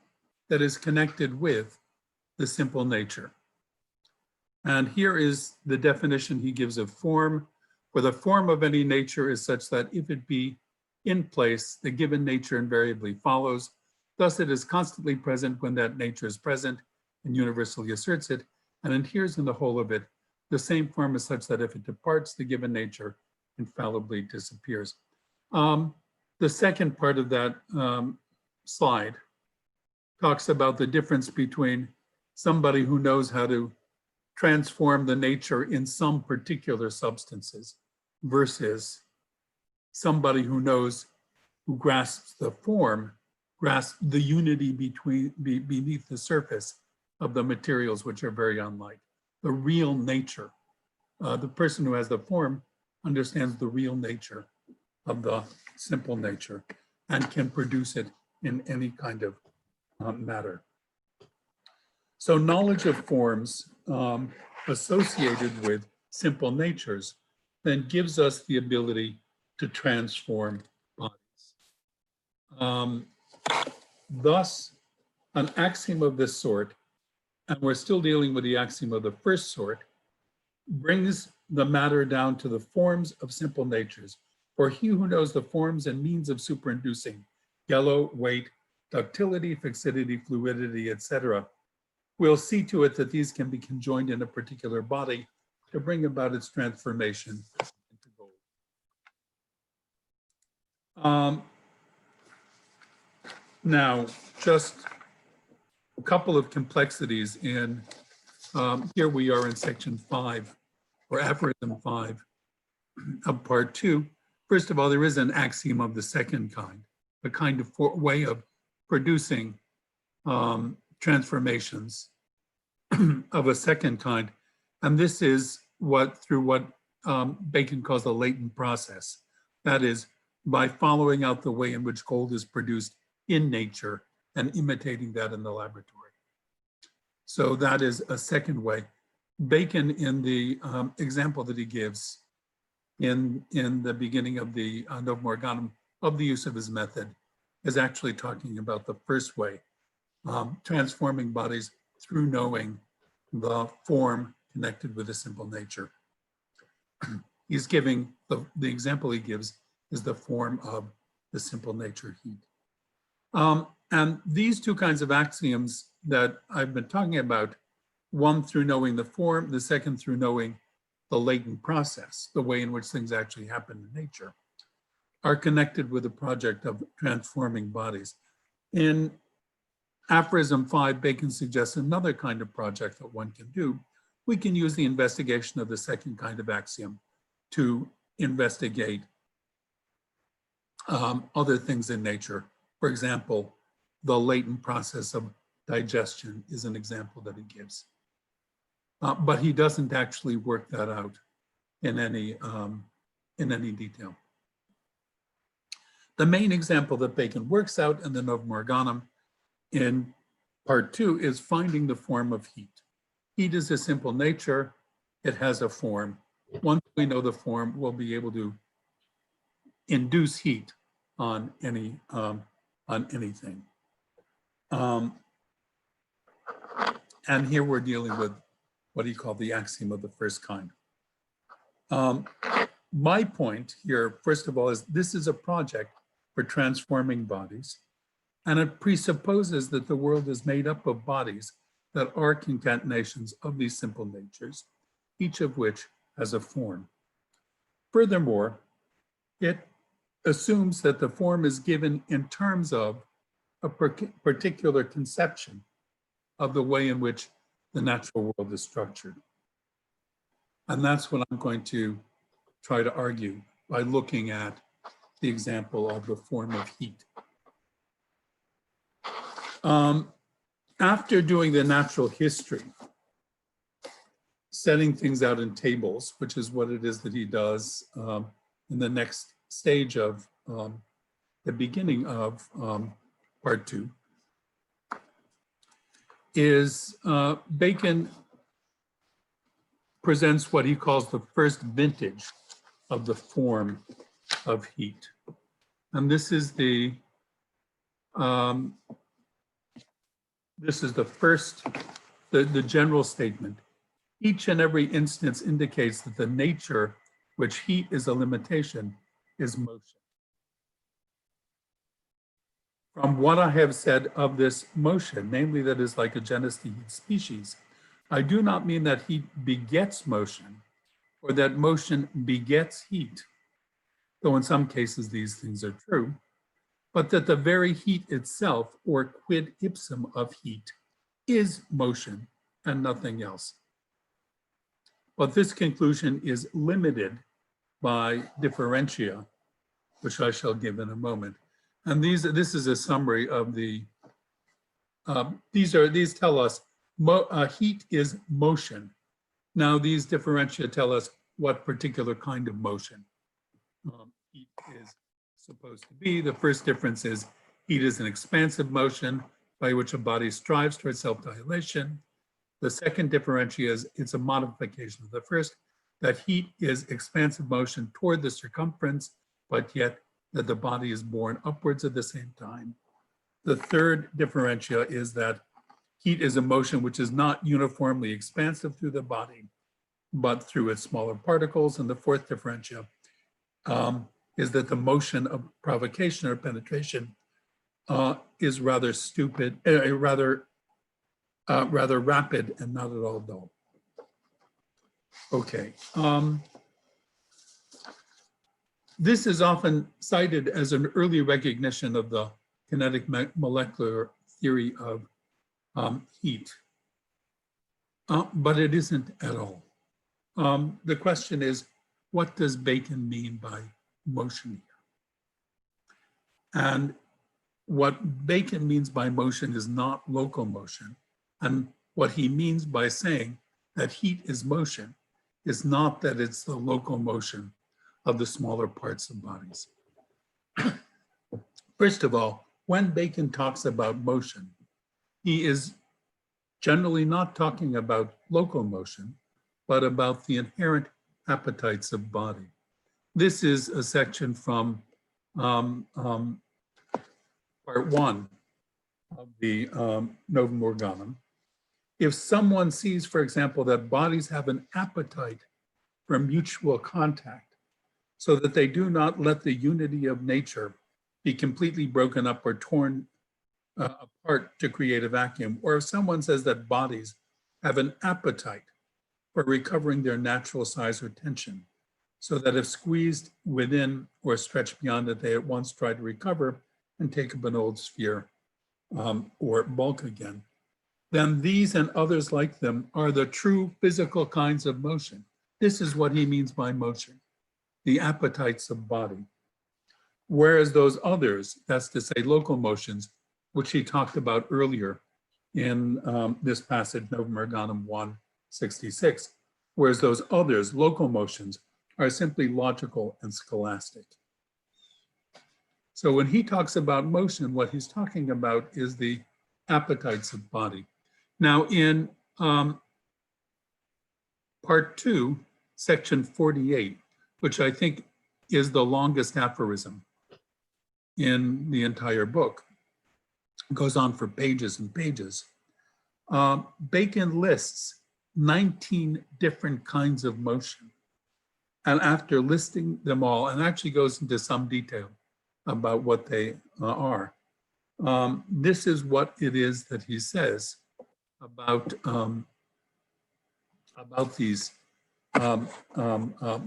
that is connected with the simple nature. And here is the definition he gives of form. For the form of any nature is such that if it be in place, the given nature invariably follows. Thus it is constantly present when that nature is present and universally asserts it, and adheres in the whole of it. The same form is such that if it departs, the given nature infallibly disappears. The second part of that slide talks about the difference between somebody who knows how to transform the nature in some particular substances versus somebody who knows, who grasps the form, grasps the unity beneath the surface of the materials, which are very unlike. The real nature. The person who has the form understands the real nature of the simple nature and can produce it in any kind of matter. So knowledge of forms associated with simple natures then gives us the ability to transform bodies. Thus, an axiom of this sort, and we're still dealing with the axiom of the first sort, brings the matter down to the forms of simple natures. For he who knows the forms and means of superinducing yellow, weight, ductility, fixity, fluidity, etc., will see to it that these can be conjoined in a particular body to bring about its transformation into gold. Now, just a couple of complexities in, here we are in section 5, or aphorism 5 of part 2. First of all, there is an axiom of the second kind, a kind of way of producing transformations of a second kind. And this is through what Bacon calls the latent process. That is, by following out the way in which gold is produced in nature and imitating that in the laboratory. So that is a second way. Bacon, in the example that he gives in the beginning of the Novum Organum of the use of his method, is actually talking about the first way, transforming bodies through knowing the form connected with a simple nature. He's giving, the example he gives is the form of the simple nature heat. And these two kinds of axioms that I've been talking about, one through knowing the form, the second through knowing the latent process, the way in which things actually happen in nature, are connected with the project of transforming bodies. In aphorism 5, Bacon suggests another kind of project that one can do. We can use the investigation of the second kind of axiom to investigate other things in nature. For example, the latent process of digestion is an example that he gives. But he doesn't actually work that out in any detail. The main example that Bacon works out in the Novum Organum in part 2 is finding the form of heat. Heat is a simple nature. It has a form. Once we know the form, we'll be able to induce heat on anything. And here we're dealing with what he called the axiom of the first kind. My point here, first of all, is this is a project for transforming bodies, and it presupposes that the world is made up of bodies that are concatenations of these simple natures, each of which has a form. Furthermore, it assumes that the form is given in terms of a particular conception of the way in which the natural world is structured. And that's what I'm going to try to argue by looking at the example of the form of heat. After doing the natural history setting things out in tables, which is what it is that he does in the next stage of the beginning of part 2, is Bacon presents what he calls the first vintage of the form of heat. And this is the first, the general statement. Each and every instance indicates that the nature, which heat is a limitation, is motion. From what I have said of this motion, namely that is like a genus to heat species, I do not mean that heat begets motion or that motion begets heat, though in some cases these things are true, but that the very heat itself, or quid ipsum of heat, is motion and nothing else. But this conclusion is limited by differentia, which I shall give in a moment. And this is a summary of the, these tell us heat is motion. Now these differentia tell us what particular kind of motion heat is supposed to be. The first difference is heat is an expansive motion by which a body strives towards self-dilation. The second differentia is it's a modification of the first, that heat is expansive motion toward the circumference, but yet that the body is borne upwards at the same time. The third differentia is that heat is a motion which is not uniformly expansive through the body, but through its smaller particles. And the fourth differentia is that the motion of provocation or penetration is rather stupid, rather rapid and not at all dull. Okay. This is often cited as an early recognition of the kinetic molecular theory of heat, but it isn't at all. The question is, what does Bacon mean by motion here? And what Bacon means by motion is not local motion. And what he means by saying that heat is motion is not that it's the local motion of the smaller parts of bodies. First of all, when Bacon talks about motion, he is generally not talking about local motion, but about the inherent appetites of body. This is a section from part 1 of the Novum Organum. If someone sees, for example, that bodies have an appetite for mutual contact, so that they do not let the unity of nature be completely broken up or torn apart to create a vacuum, or if someone says that bodies have an appetite for recovering their natural size or tension, so that if squeezed within or stretched beyond it, they at once try to recover and take up an old sphere or bulk again, then these and others like them are the true physical kinds of motion. This is what he means by motion, the appetites of body. Whereas those others, that's to say local motions, which he talked about earlier in this passage, Novum Organum 166, whereas those others, local motions, are simply logical and scholastic. So when he talks about motion, what he's talking about is the appetites of body. Now in part 2, section 48, which I think is the longest aphorism in the entire book, it goes on for pages and pages. Bacon lists 19 different kinds of motion. And after listing them all, and actually goes into some detail about what they are, this is what it is that he says about these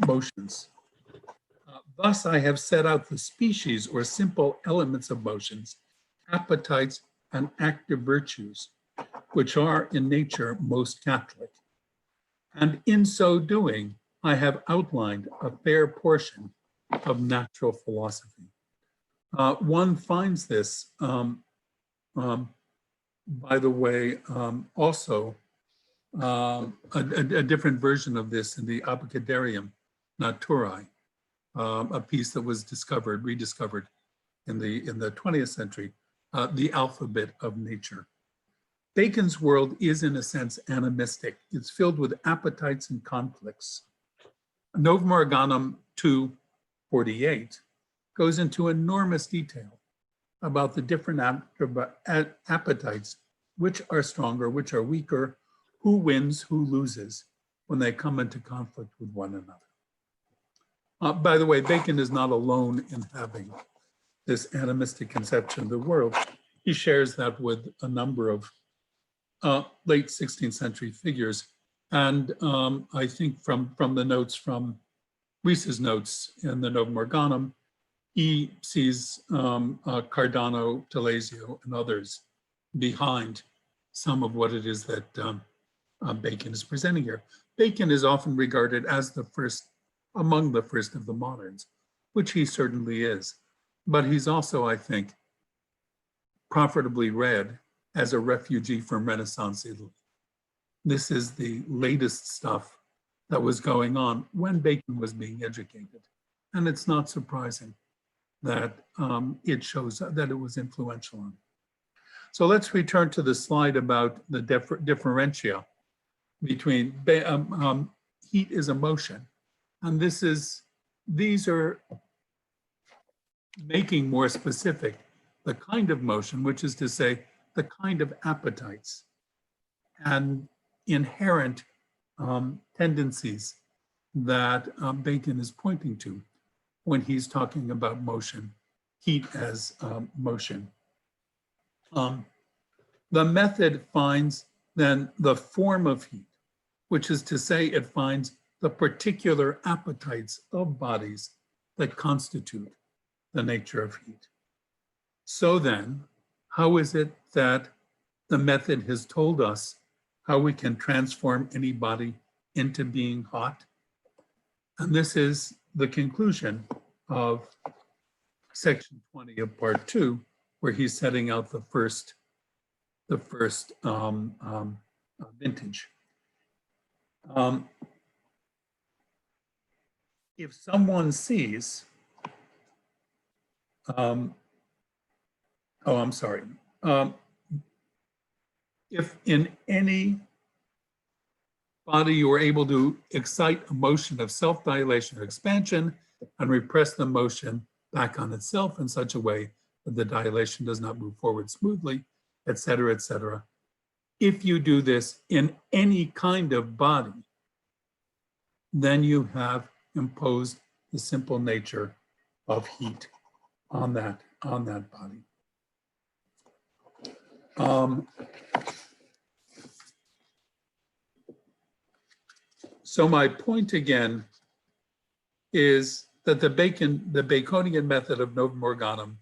motions. Thus, I have set out the species or simple elements of motions, appetites, and active virtues, which are in nature most Catholic. And in so doing, I have outlined a fair portion of natural philosophy. One finds this, by the way, also a different version of this in the Abecedarium Naturae, a piece that was rediscovered in the 20th century, the alphabet of nature. Bacon's world is, in a sense, animistic. It's filled with appetites and conflicts. Novum Organum 248 goes into enormous detail about the different appetites, which are stronger, which are weaker, who wins, who loses when they come into conflict with one another. By the way, Bacon is not alone in having this animistic conception of the world. He shares that with a number of late 16th century figures. And I think from the notes, from Reese's notes in the Novum Organum, he sees Cardano, Telesio, and others behind some of what it is that Bacon is presenting here. Bacon is often regarded as the first, among the first of the moderns, which he certainly is. But he's also, I think, profitably read as a refugee from Renaissance Italy. This is the latest stuff that was going on when Bacon was being educated. And it's not surprising that it shows that it was influential on him. So let's return to the slide about the differentia between heat is a motion. And these are making more specific the kind of motion, which is to say the kind of appetites and inherent tendencies that Bacon is pointing to when he's talking about motion, heat as motion. The method finds then the form of heat, which is to say it finds the particular appetites of bodies that constitute the nature of heat. So then, how is it that the method has told us how we can transform any body into being hot? And this is the conclusion of section 20 of part 2, where he's setting out the first vintage. If someone sees, if in any body you are able to excite a motion of self-dilation or expansion and repress the motion back on itself in such a way that the dilation does not move forward smoothly, et cetera, et cetera. If you do this in any kind of body, then you have imposed the simple nature of heat on that body. So my point again is that the Baconian method of Novum Organum,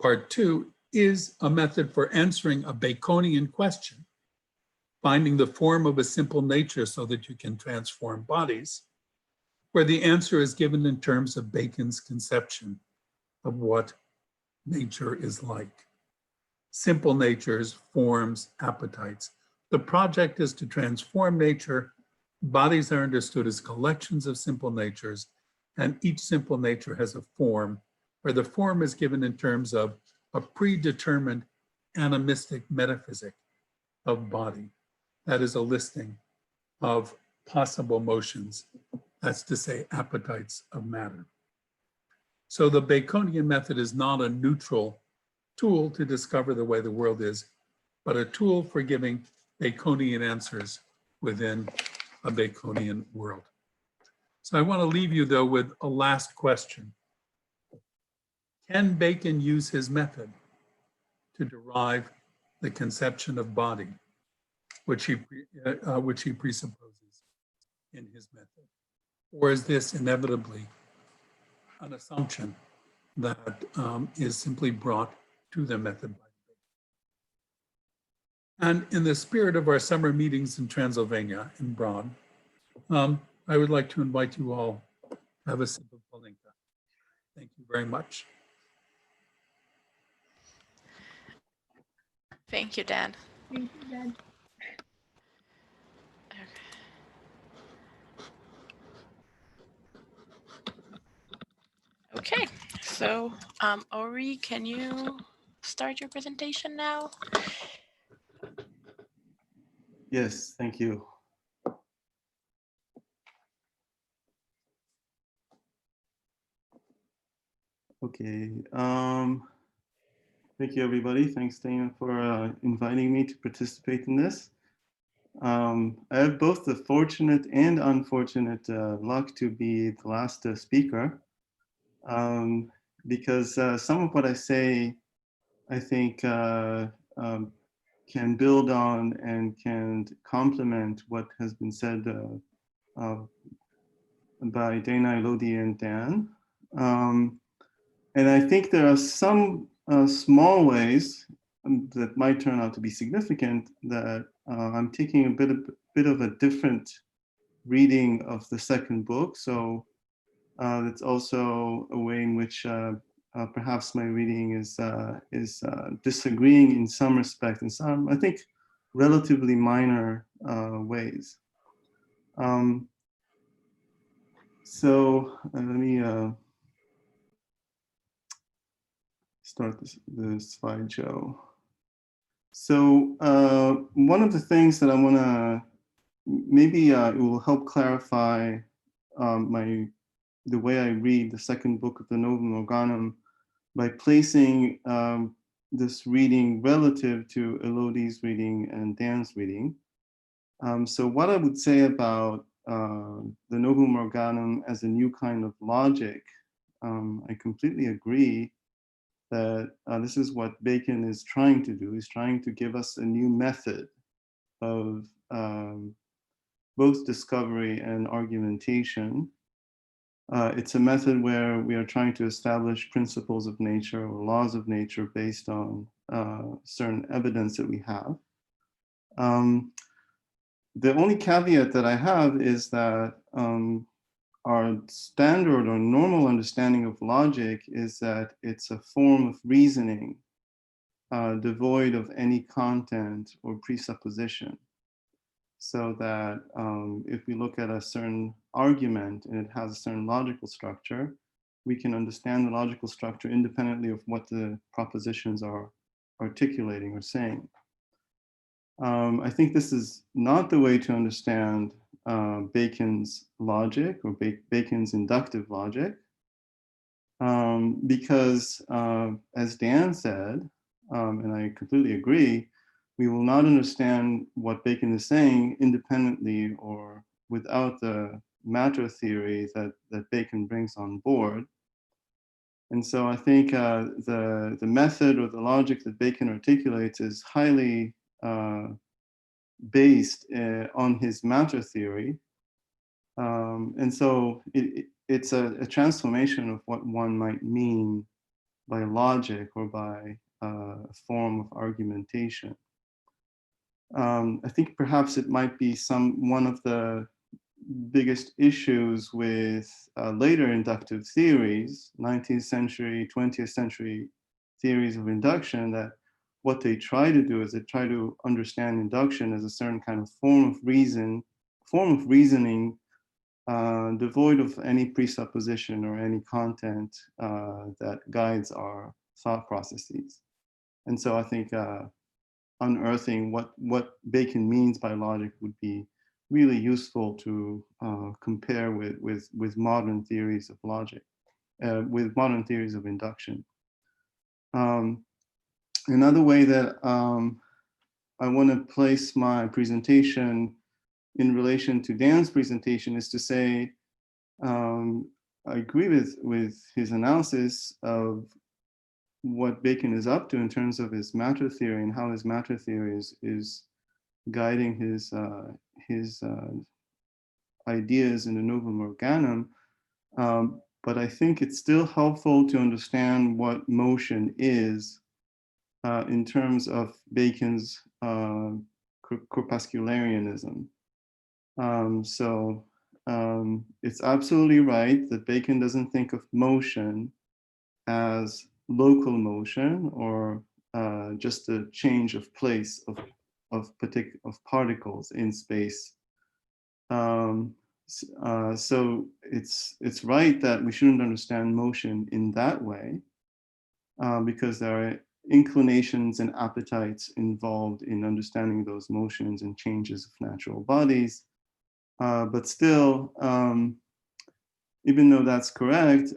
part 2, is a method for answering a Baconian question, finding the form of a simple nature so that you can transform bodies, where the answer is given in terms of Bacon's conception of what nature is like. Simple natures, forms, appetites. The project is to transform nature. Bodies are understood as collections of simple natures, and each simple nature has a form, where the form is given in terms of a predetermined animistic metaphysic of body. That is a listing of possible motions, that's to say appetites of matter. So the Baconian method is not a neutral tool to discover the way the world is, but a tool for giving Baconian answers within a Baconian world. So I want to leave you though with a last question. Can Bacon use his method to derive the conception of body, which he presupposes in his method? Or is this inevitably an assumption that is simply brought to the method by Bacon? And in the spirit of our summer meetings in Transylvania, in Braun, I would like to invite you all to have a sip of Palinka. Thank you very much. Thank you, Dan. Thank you, Dan. Okay, so Ori, can you start your presentation now? Yes, thank you. Okay. Thank you, everybody. Thanks, Dana, for inviting me to participate in this. I have both the fortunate and unfortunate luck to be the last speaker, because some of what I say, I think, can build on and can complement what has been said by Dana, Elodie, and Dan. And I think there are some small ways that might turn out to be significant that I'm taking a bit of a different reading of the second book. So it's also a way in which perhaps my reading is disagreeing in some respect, in some, I think, relatively minor ways. So let me start the slideshow. So one of the things that I want to, maybe it will help clarify the way I read the second book of the Novum Organum by placing this reading relative to Elodie's reading and Dan's reading. So what I would say about the Novum Organum as a new kind of logic, I completely agree that this is what Bacon is trying to do. He's trying to give us a new method of both discovery and argumentation. It's a method where we are trying to establish principles of nature or laws of nature based on certain evidence that we have. The only caveat that I have is that our standard or normal understanding of logic is that it's a form of reasoning devoid of any content or presupposition. So that if we look at a certain argument and it has a certain logical structure, we can understand the logical structure independently of what the propositions are articulating or saying. I think this is not the way to understand Bacon's logic or Bacon's inductive logic, because as Dan said, and I completely agree, we will not understand what Bacon is saying independently or without the matter theory that Bacon brings on board. And so I think the method or the logic that Bacon articulates is highly based on his matter theory. And so it's a transformation of what one might mean by logic or by a form of argumentation. I think perhaps it might be one of the biggest issues with later inductive theories, 19th century, 20th century theories of induction, that what they try to do is they try to understand induction as a certain kind of form of reasoning devoid of any presupposition or any content that guides our thought processes. And so I think unearthing what Bacon means by logic would be really useful to compare with modern theories of logic, with modern theories of induction. Another way that I want to place my presentation in relation to Dan's presentation is to say, I agree with his analysis of what Bacon is up to in terms of his matter theory and how his matter theory is guiding his ideas in the Novum Organum. But I think it's still helpful to understand what motion is in terms of Bacon's corpuscularianism. So it's absolutely right that Bacon doesn't think of motion as local motion or just a change of place of particles in space. So it's right that we shouldn't understand motion in that way, because there are inclinations and appetites involved in understanding those motions and changes of natural bodies. But still, even though that's correct,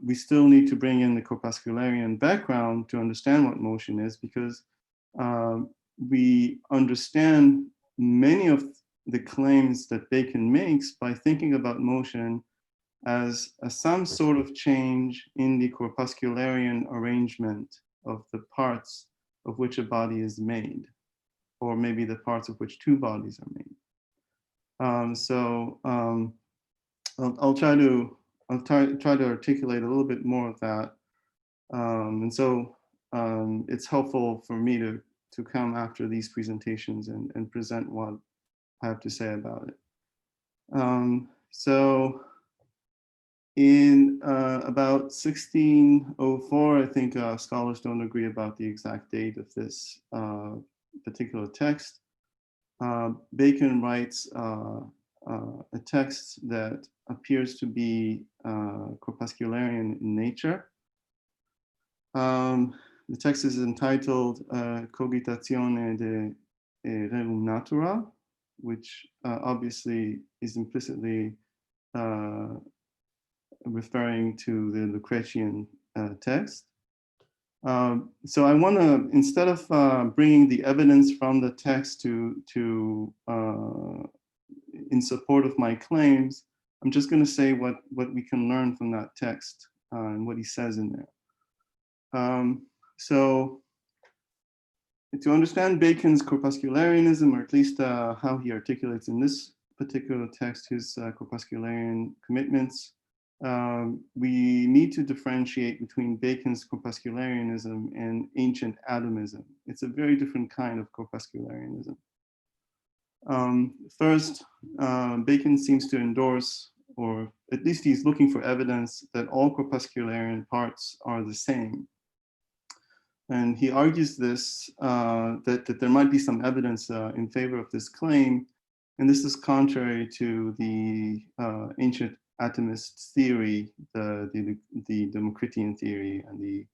we still need to bring in the corpuscularian background to understand what motion is, because we understand many of the claims that Bacon makes by thinking about motion as some sort of change in the corpuscularian arrangement of the parts of which a body is made, or maybe the parts of which two bodies are made. I'll try to articulate a little bit more of that, it's helpful for me to come after these presentations and present what I have to say about it. So in about 1604, I think scholars don't agree about the exact date of this particular text. Bacon writes a text that appears to be corpuscularian in nature. The text is entitled Cogitazione de Rerum Natura, which obviously is implicitly referring to the Lucretian text. So I want to, instead of bringing the evidence from the text to in support of my claims, I'm just going to say what we can learn from that text and what he says in there. So to understand Bacon's corpuscularianism, or at least how he articulates in this particular text his corpuscularian commitments, we need to differentiate between Bacon's corpuscularianism and ancient atomism. It's a very different kind of corpuscularianism. First, Bacon seems to endorse, or at least he's looking for evidence that all corpuscularian parts are the same. And he argues this, that there might be some evidence in favor of this claim. And this is contrary to the ancient atomist theory, the Democritean theory and the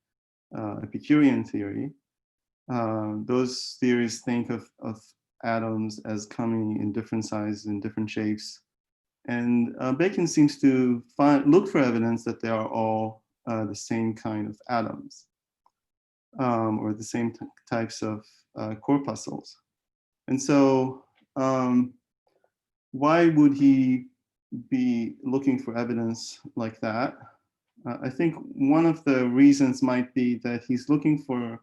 Epicurean theory. Those theories think of atoms as coming in different sizes and different shapes. And Bacon seems to look for evidence that they are all the same kind of atoms, or the same types of corpuscles. And so why would he be looking for evidence like that? I think one of the reasons might be that he's looking for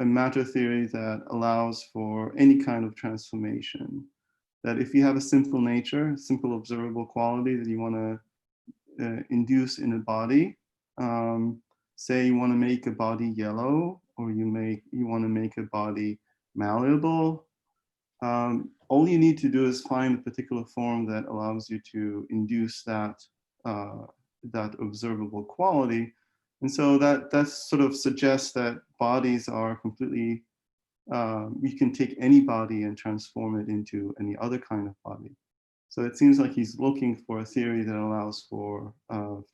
a matter theory that allows for any kind of transformation. That if you have a simple nature, simple observable quality that you want to induce in a body, say you want to make a body yellow, or you want to make a body malleable, all you need to do is find a particular form that allows you to induce that observable quality. And so that sort of suggests that bodies are completely, you can take any body and transform it into any other kind of body. So it seems like he's looking for a theory that allows for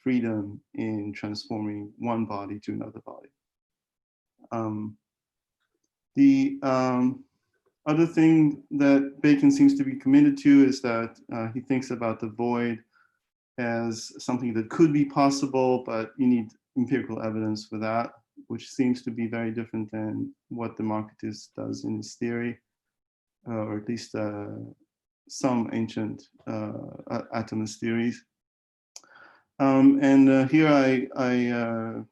freedom in transforming one body to another body. The other thing that Bacon seems to be committed to is that he thinks about the void as something that could be possible, but you need empirical evidence for that, which seems to be very different than what Democritus does in his theory, or at least some ancient atomist theories. Here I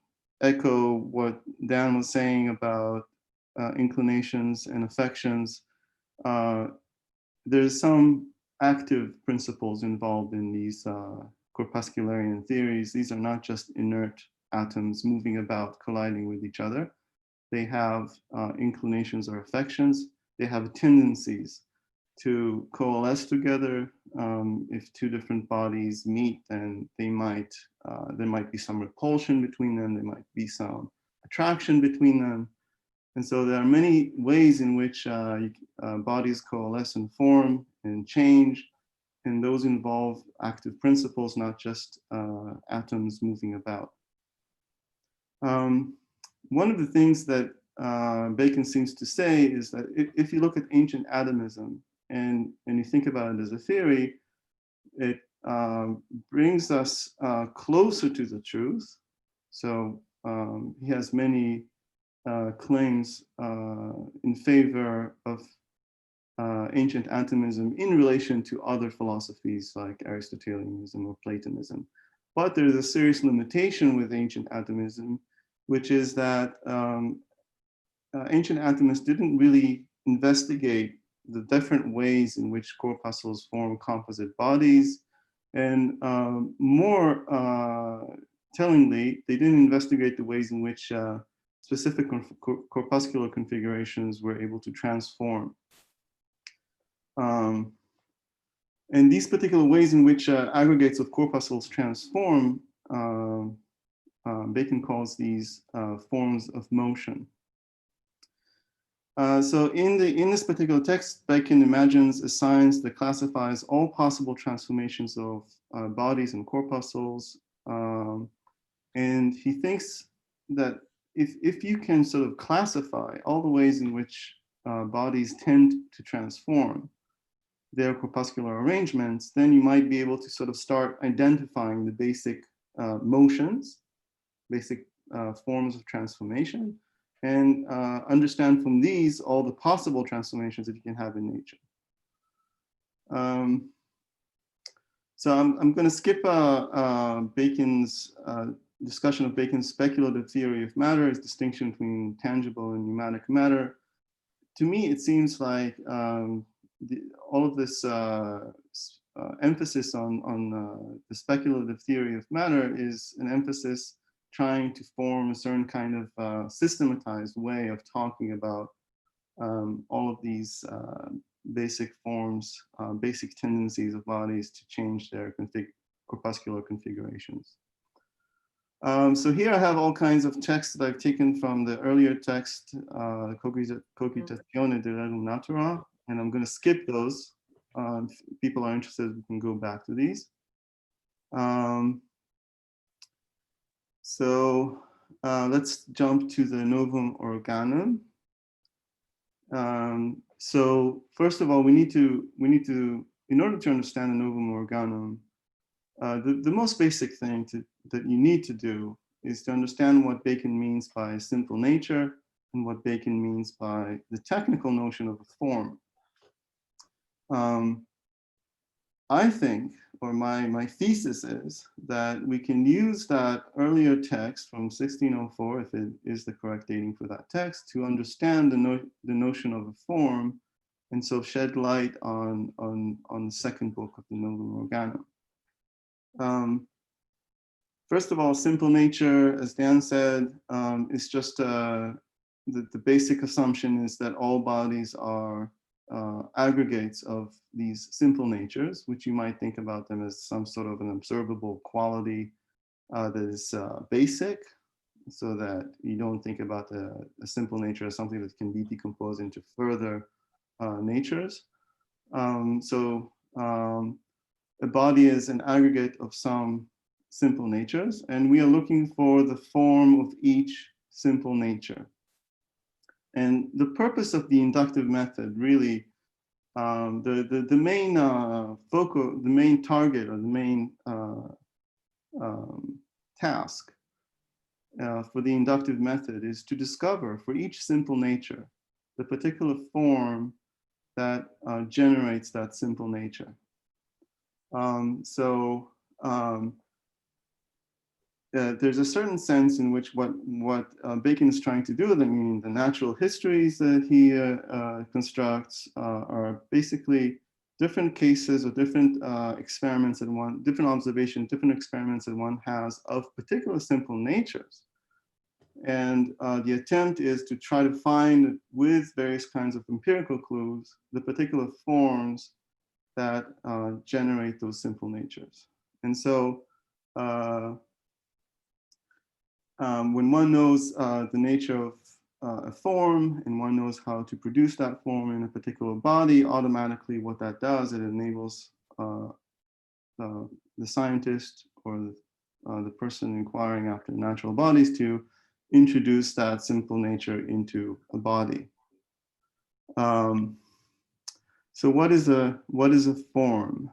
echo what Dan was saying about inclinations and affections. There's some active principles involved in these corpuscularian theories. These are not just inert atoms moving about, colliding with each other. They have inclinations or affections. They have tendencies to coalesce together. If two different bodies meet, then there might be some repulsion between them. There might be some attraction between them. And so there are many ways in which bodies coalesce and form and change. and those involve active principles, not just atoms moving about. One of the things that Bacon seems to say is that if you look at ancient atomism and you think about it as a theory, it brings us closer to the truth. So he has many claims in favor of ancient atomism in relation to other philosophies like Aristotelianism or Platonism. But there's a serious limitation with ancient atomism, which is that ancient atomists didn't really investigate the different ways in which corpuscles form composite bodies. And more tellingly, they didn't investigate the ways in which specific corpuscular configurations were able to transform. And these particular ways in which aggregates of corpuscles transform, Bacon calls these forms of motion. So in this particular text, Bacon imagines a science that classifies all possible transformations of bodies and corpuscles. And he thinks that if you can sort of classify all the ways in which bodies tend to transform their corpuscular arrangements, then you might be able to sort of start identifying the basic motions, basic forms of transformation, and understand from these all the possible transformations that you can have in nature. So I'm going to skip Bacon's discussion of Bacon's speculative theory of matter, his distinction between tangible and pneumatic matter. To me, it seems like all of this emphasis on the speculative theory of matter is an emphasis trying to form a certain kind of systematized way of talking about all of these basic forms, basic tendencies of bodies to change their corpuscular configurations. So here I have all kinds of texts that I've taken from the earlier text, Cogitazione del Rerum Natura, and I'm going to skip those. If people are interested, we can go back to these. So let's jump to the Novum Organum. So first of all, we need to, in order to understand the Novum Organum, the most basic thing that you need to do is to understand what Bacon means by simple nature and what Bacon means by the technical notion of a form. I think, or my thesis is that we can use that earlier text from 1604, if it is the correct dating for that text, to understand the notion of a form, and so shed light on the second book of the Novum Organum. First of all, simple nature, as Dan said, is just the basic assumption is that all bodies are aggregates of these simple natures, which you might think about them as some sort of an observable quality that is basic, so that you don't think about a simple nature as something that can be decomposed into further natures. A body is an aggregate of some simple natures, and we are looking for the form of each simple nature. And the purpose of the inductive method, really, the main the main target, or the main task for the inductive method is to discover for each simple nature the particular form that generates that simple nature. There's a certain sense in which what Bacon is trying to do, the natural histories that he constructs are basically different cases or different experiments that different observations, different experiments that one has of particular simple natures. And the attempt is to try to find, with various kinds of empirical clues, the particular forms that generate those simple natures. And so, when one knows the nature of a form, and one knows how to produce that form in a particular body, automatically what that does, it enables the scientist or the person inquiring after natural bodies to introduce that simple nature into a body. So what is a form?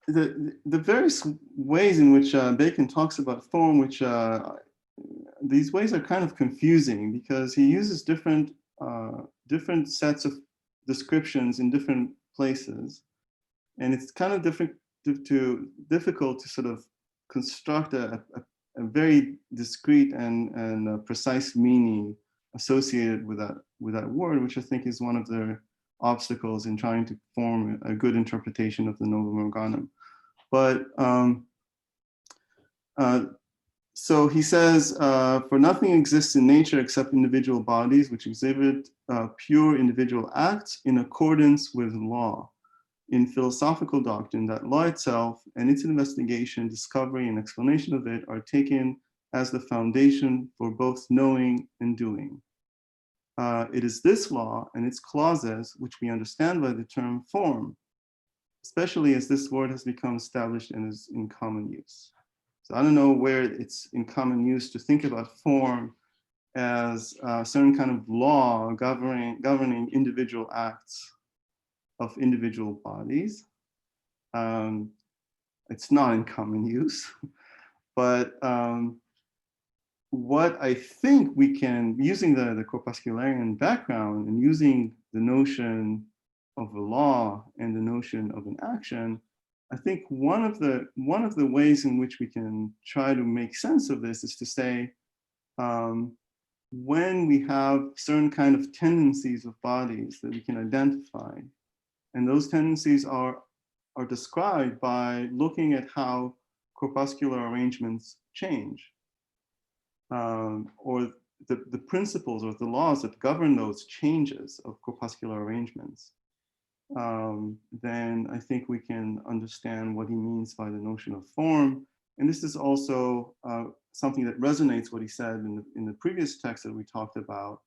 The various ways in which Bacon talks about form, which these ways are kind of confusing because he uses different sets of descriptions in different places, and it's kind of difficult to sort of construct a very discrete and precise meaning associated with that word, which I think is one of the obstacles in trying to form a good interpretation of the Novum Organum. But so he says, for nothing exists in nature except individual bodies which exhibit pure individual acts in accordance with law. In philosophical doctrine, that law itself and its investigation, discovery, and explanation of it are taken as the foundation for both knowing and doing. It is this law and its clauses which we understand by the term form, especially as this word has become established and is in common use. So I don't know where it's in common use to think about form as a certain kind of law governing individual acts of individual bodies. It's not in common use, but what I think we can, using the corpuscularian background and using the notion of a law and the notion of an action, I think one of the ways in which we can try to make sense of this is to say, when we have certain kind of tendencies of bodies that we can identify, and those tendencies are described by looking at how corpuscular arrangements change, or the principles or the laws that govern those changes of corpuscular arrangements, then I think we can understand what he means by the notion of form. And this is also something that resonates what he said in the previous text that we talked about,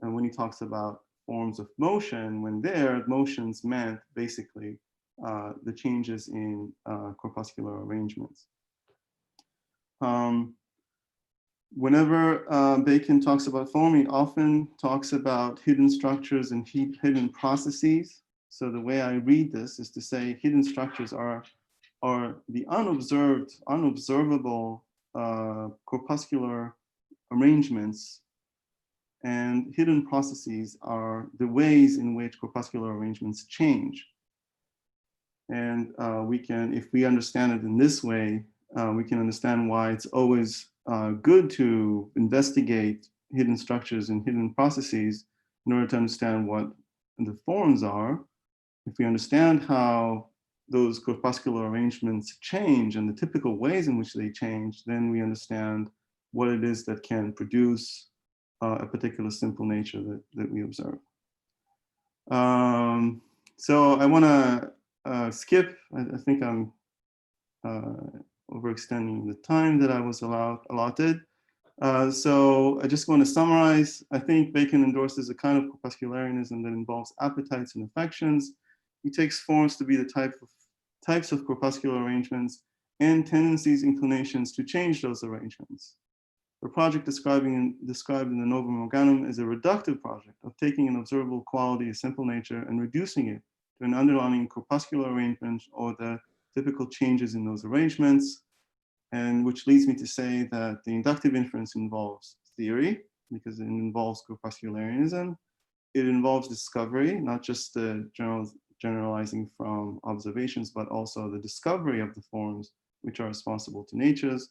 and when he talks about forms of motion, when there, motions meant basically the changes in corpuscular arrangements. Whenever Bacon talks about form, he often talks about hidden structures and hidden processes. So the way I read this is to say hidden structures are the unobservable corpuscular arrangements, and hidden processes are the ways in which corpuscular arrangements change. And we can, if we understand it in this way, we can understand why it's always good to investigate hidden structures and hidden processes in order to understand what the forms are. If we understand how those corpuscular arrangements change and the typical ways in which they change, then we understand what it is that can produce a particular simple nature that we observe. So I want to skip. I think I'm overextending the time that I was allotted. So I just want to summarize. I think Bacon endorses a kind of corpuscularianism that involves appetites and affections. He takes forms to be the types of corpuscular arrangements and tendencies, inclinations to change those arrangements. The project described in the Novum Organum is a reductive project of taking an observable quality, a simple nature, and reducing it to an underlying corpuscular arrangement or the typical changes in those arrangements, and which leads me to say that the inductive inference involves theory, because it involves corpuscularianism. It involves discovery, not just the generalizing from observations, but also the discovery of the forms which are responsible to natures.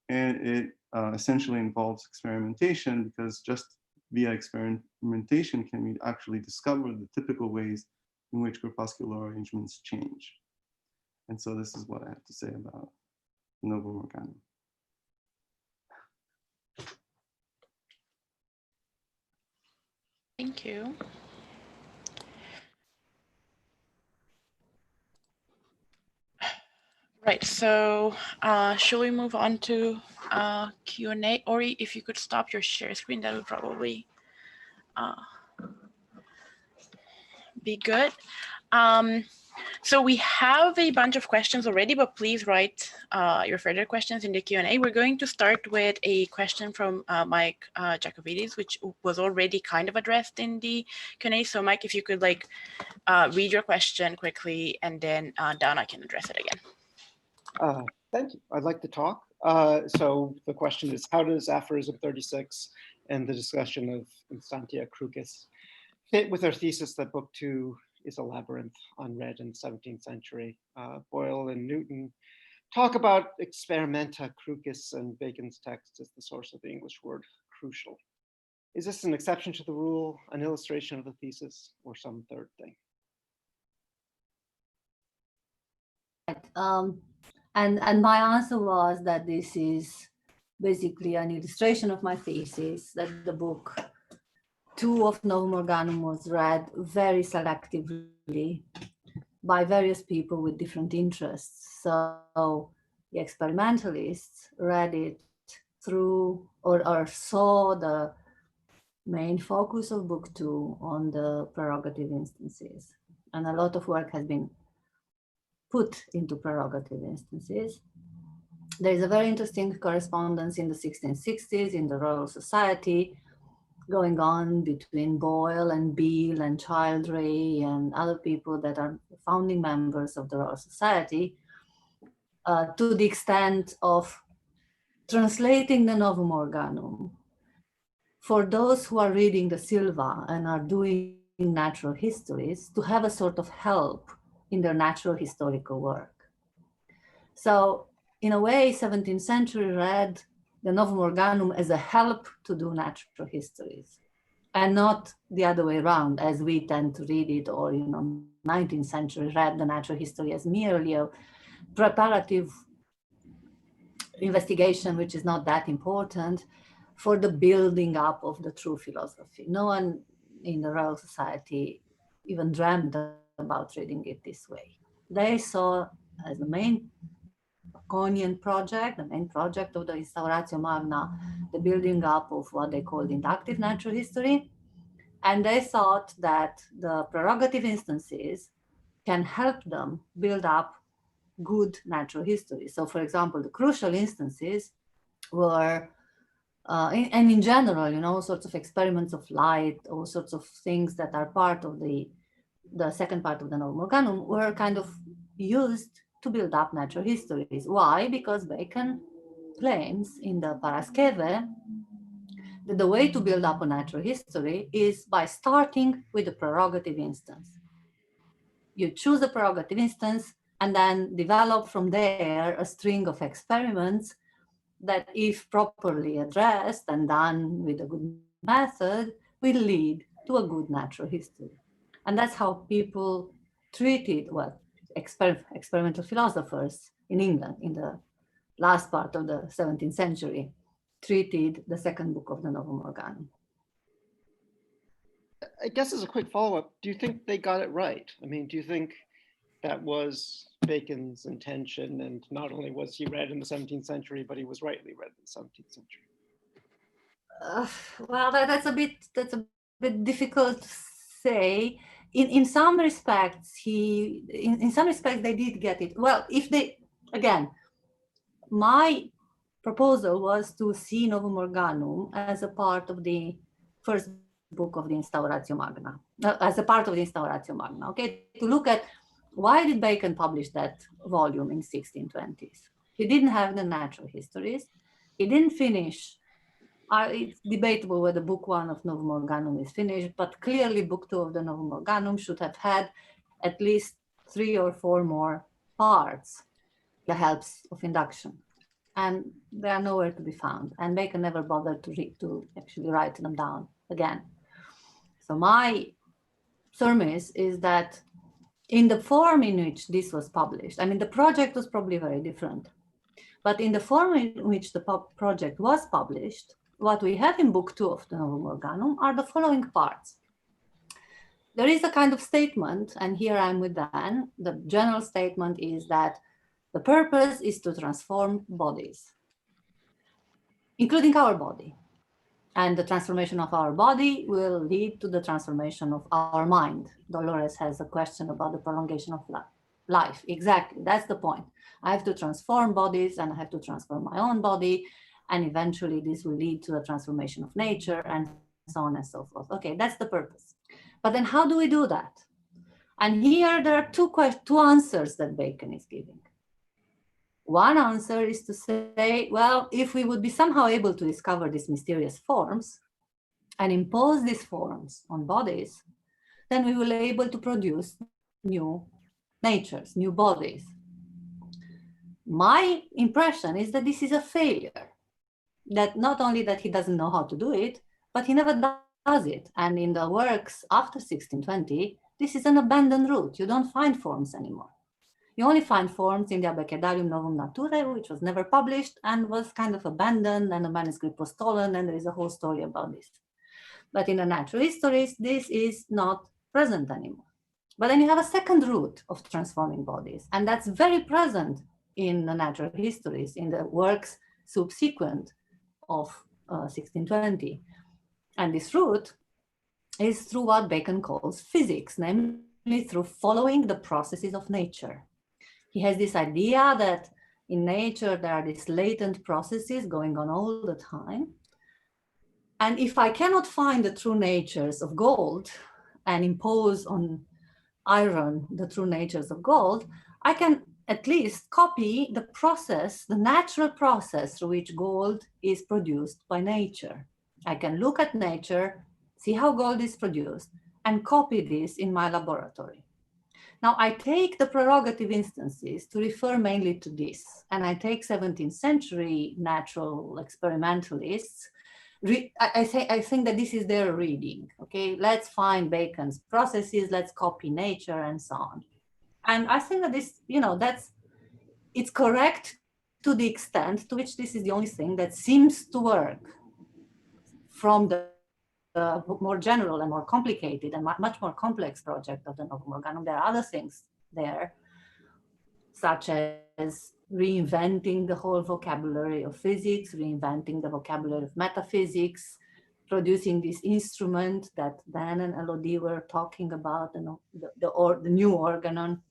And it essentially involves experimentation, because just via experimentation can we actually discover the typical ways in which corpuscular arrangements change. And so this is what I have to say about Novum Organum. Thank you. Right, so shall we move on to Q&A? Or if you could stop your share screen, that would probably be good. So we have a bunch of questions already, but please write your further questions in the Q&A. We're going to start with a question from Mike Jacovides, which was already kind of addressed in the Q&A. So Mike, if you could like read your question quickly, and then Dana can address it again. Thank you. I'd like to talk. So the question is, how does aphorism 36 and the discussion of instantia crucis fit with our thesis that book 2 is a labyrinth unread in the 17th century? Boyle and Newton talk about experimenta crucis, and Bacon's text is the source of the English word crucial. Is this an exception to the rule, an illustration of the thesis, or some third thing? And my answer was that this is basically an illustration of my thesis, that the book 2 of Novum Organum was read very selectively by various people with different interests. So the experimentalists read it through or saw the main focus of book 2 on the prerogative instances. And a lot of work has been put into prerogative instances. There is a very interesting correspondence in the 1660s in the Royal Society going on between Boyle and Beale and Childray and other people that are founding members of the Royal Society, to the extent of translating the Novum Organum for those who are reading the Silva and are doing natural histories to have a sort of help in their natural historical work. So in a way, 17th century read the Novum Organum as a help to do natural histories, and not the other way around, as we tend to read it, or 19th century read the natural history as merely a preparative investigation, which is not that important for the building up of the true philosophy. No one in the Royal Society even dreamed about reading it this way. They saw as the main Baconian project, the main project of the Instauratio Magna, the building up of what they called inductive natural history. And they thought that the prerogative instances can help them build up good natural history. So for example, the crucial instances were, and in general, all sorts of experiments of light, all sorts of things that are part of the second part of the Novum Organum were kind of used to build up natural histories. Why? Because Bacon claims in the Paraskeve that the way to build up a natural history is by starting with the prerogative instance. You choose a prerogative instance and then develop from there a string of experiments that, if properly addressed and done with a good method, will lead to a good natural history. And that's how people treated, well, experimental philosophers in England in the last part of the 17th century treated the second book of the Novum Organum. I guess as a quick follow-up, do you think they got it right? I mean, do you think that was Bacon's intention, and not only was he read in the 17th century, but he was rightly read in the 17th century? Well, that's a bit difficult to say. In some respects, in some respects they did get it. Well, if they, again, my proposal was to see Novum Organum as a part of the first book of the Instauratio Magna, as a part of the Instauratio Magna, okay? To look at why did Bacon publish that volume in 1620s? He didn't have the natural histories. He didn't finish. It's debatable whether book 1 of Novum Organum is finished, but clearly book 2 of the Novum Organum should have had at least 3 or 4 more parts, the helps of induction. And they are nowhere to be found. And Bacon never bothered to actually write them down again. So my surmise is that in the form in which this was published, I mean, the project was probably very different, but in the form in which the project was published, what we have in book 2 of the Novum Organum are the following parts. There is a kind of statement, and here I'm with Dan. The general statement is that the purpose is to transform bodies, including our body. And the transformation of our body will lead to the transformation of our mind. Dolores has a question about the prolongation of life. Exactly, that's the point. I have to transform bodies and I have to transform my own body. And eventually this will lead to the transformation of nature and so on and so forth. Okay, that's the purpose. But then how do we do that? And here there are two answers that Bacon is giving. One answer is to say, well, if we would be somehow able to discover these mysterious forms and impose these forms on bodies, then we will be able to produce new natures, new bodies. My impression is that this is a failure, that not only that he doesn't know how to do it, but he never does it. And in the works after 1620, this is an abandoned route. You don't find forms anymore. You only find forms in the Abecedarium Novum Naturae, which was never published and was kind of abandoned, and the manuscript was stolen, and there is a whole story about this. But in the natural histories, this is not present anymore. But then you have a second route of transforming bodies, and that's very present in the natural histories, in the works subsequent of 1620. And this route is through what Bacon calls physics, namely through following the processes of nature. He has this idea that in nature, there are these latent processes going on all the time. And if I cannot find the true natures of gold and impose on iron the true natures of gold, I can at least copy the process, the natural process through which gold is produced by nature. I can look at nature, see how gold is produced, and copy this in my laboratory. Now, I take the prerogative instances to refer mainly to this, and I take 17th century natural experimentalists. I think that this is their reading, okay? Let's find Bacon's processes, let's copy nature and so on. And I think that this, it's correct to the extent to which this is the only thing that seems to work. From the more general and more complicated and much more complex project of the Novum Organum, there are other things there, such as reinventing the whole vocabulary of physics, reinventing the vocabulary of metaphysics, producing this instrument that Dan and Elodie were talking about, the new organon,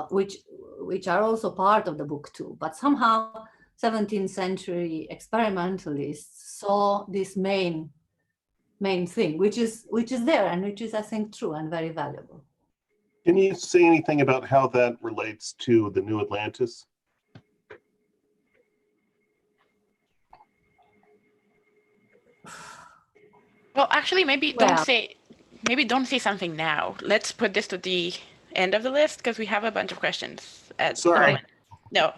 which are also part of the book too. But somehow 17th century experimentalists saw this main thing, which is there and which is, I think, true and very valuable. Can you say anything about how that relates to the New Atlantis? Well, actually, maybe don't say something now. Let's put this to the end of the list because we have a bunch of questions at the moment. No.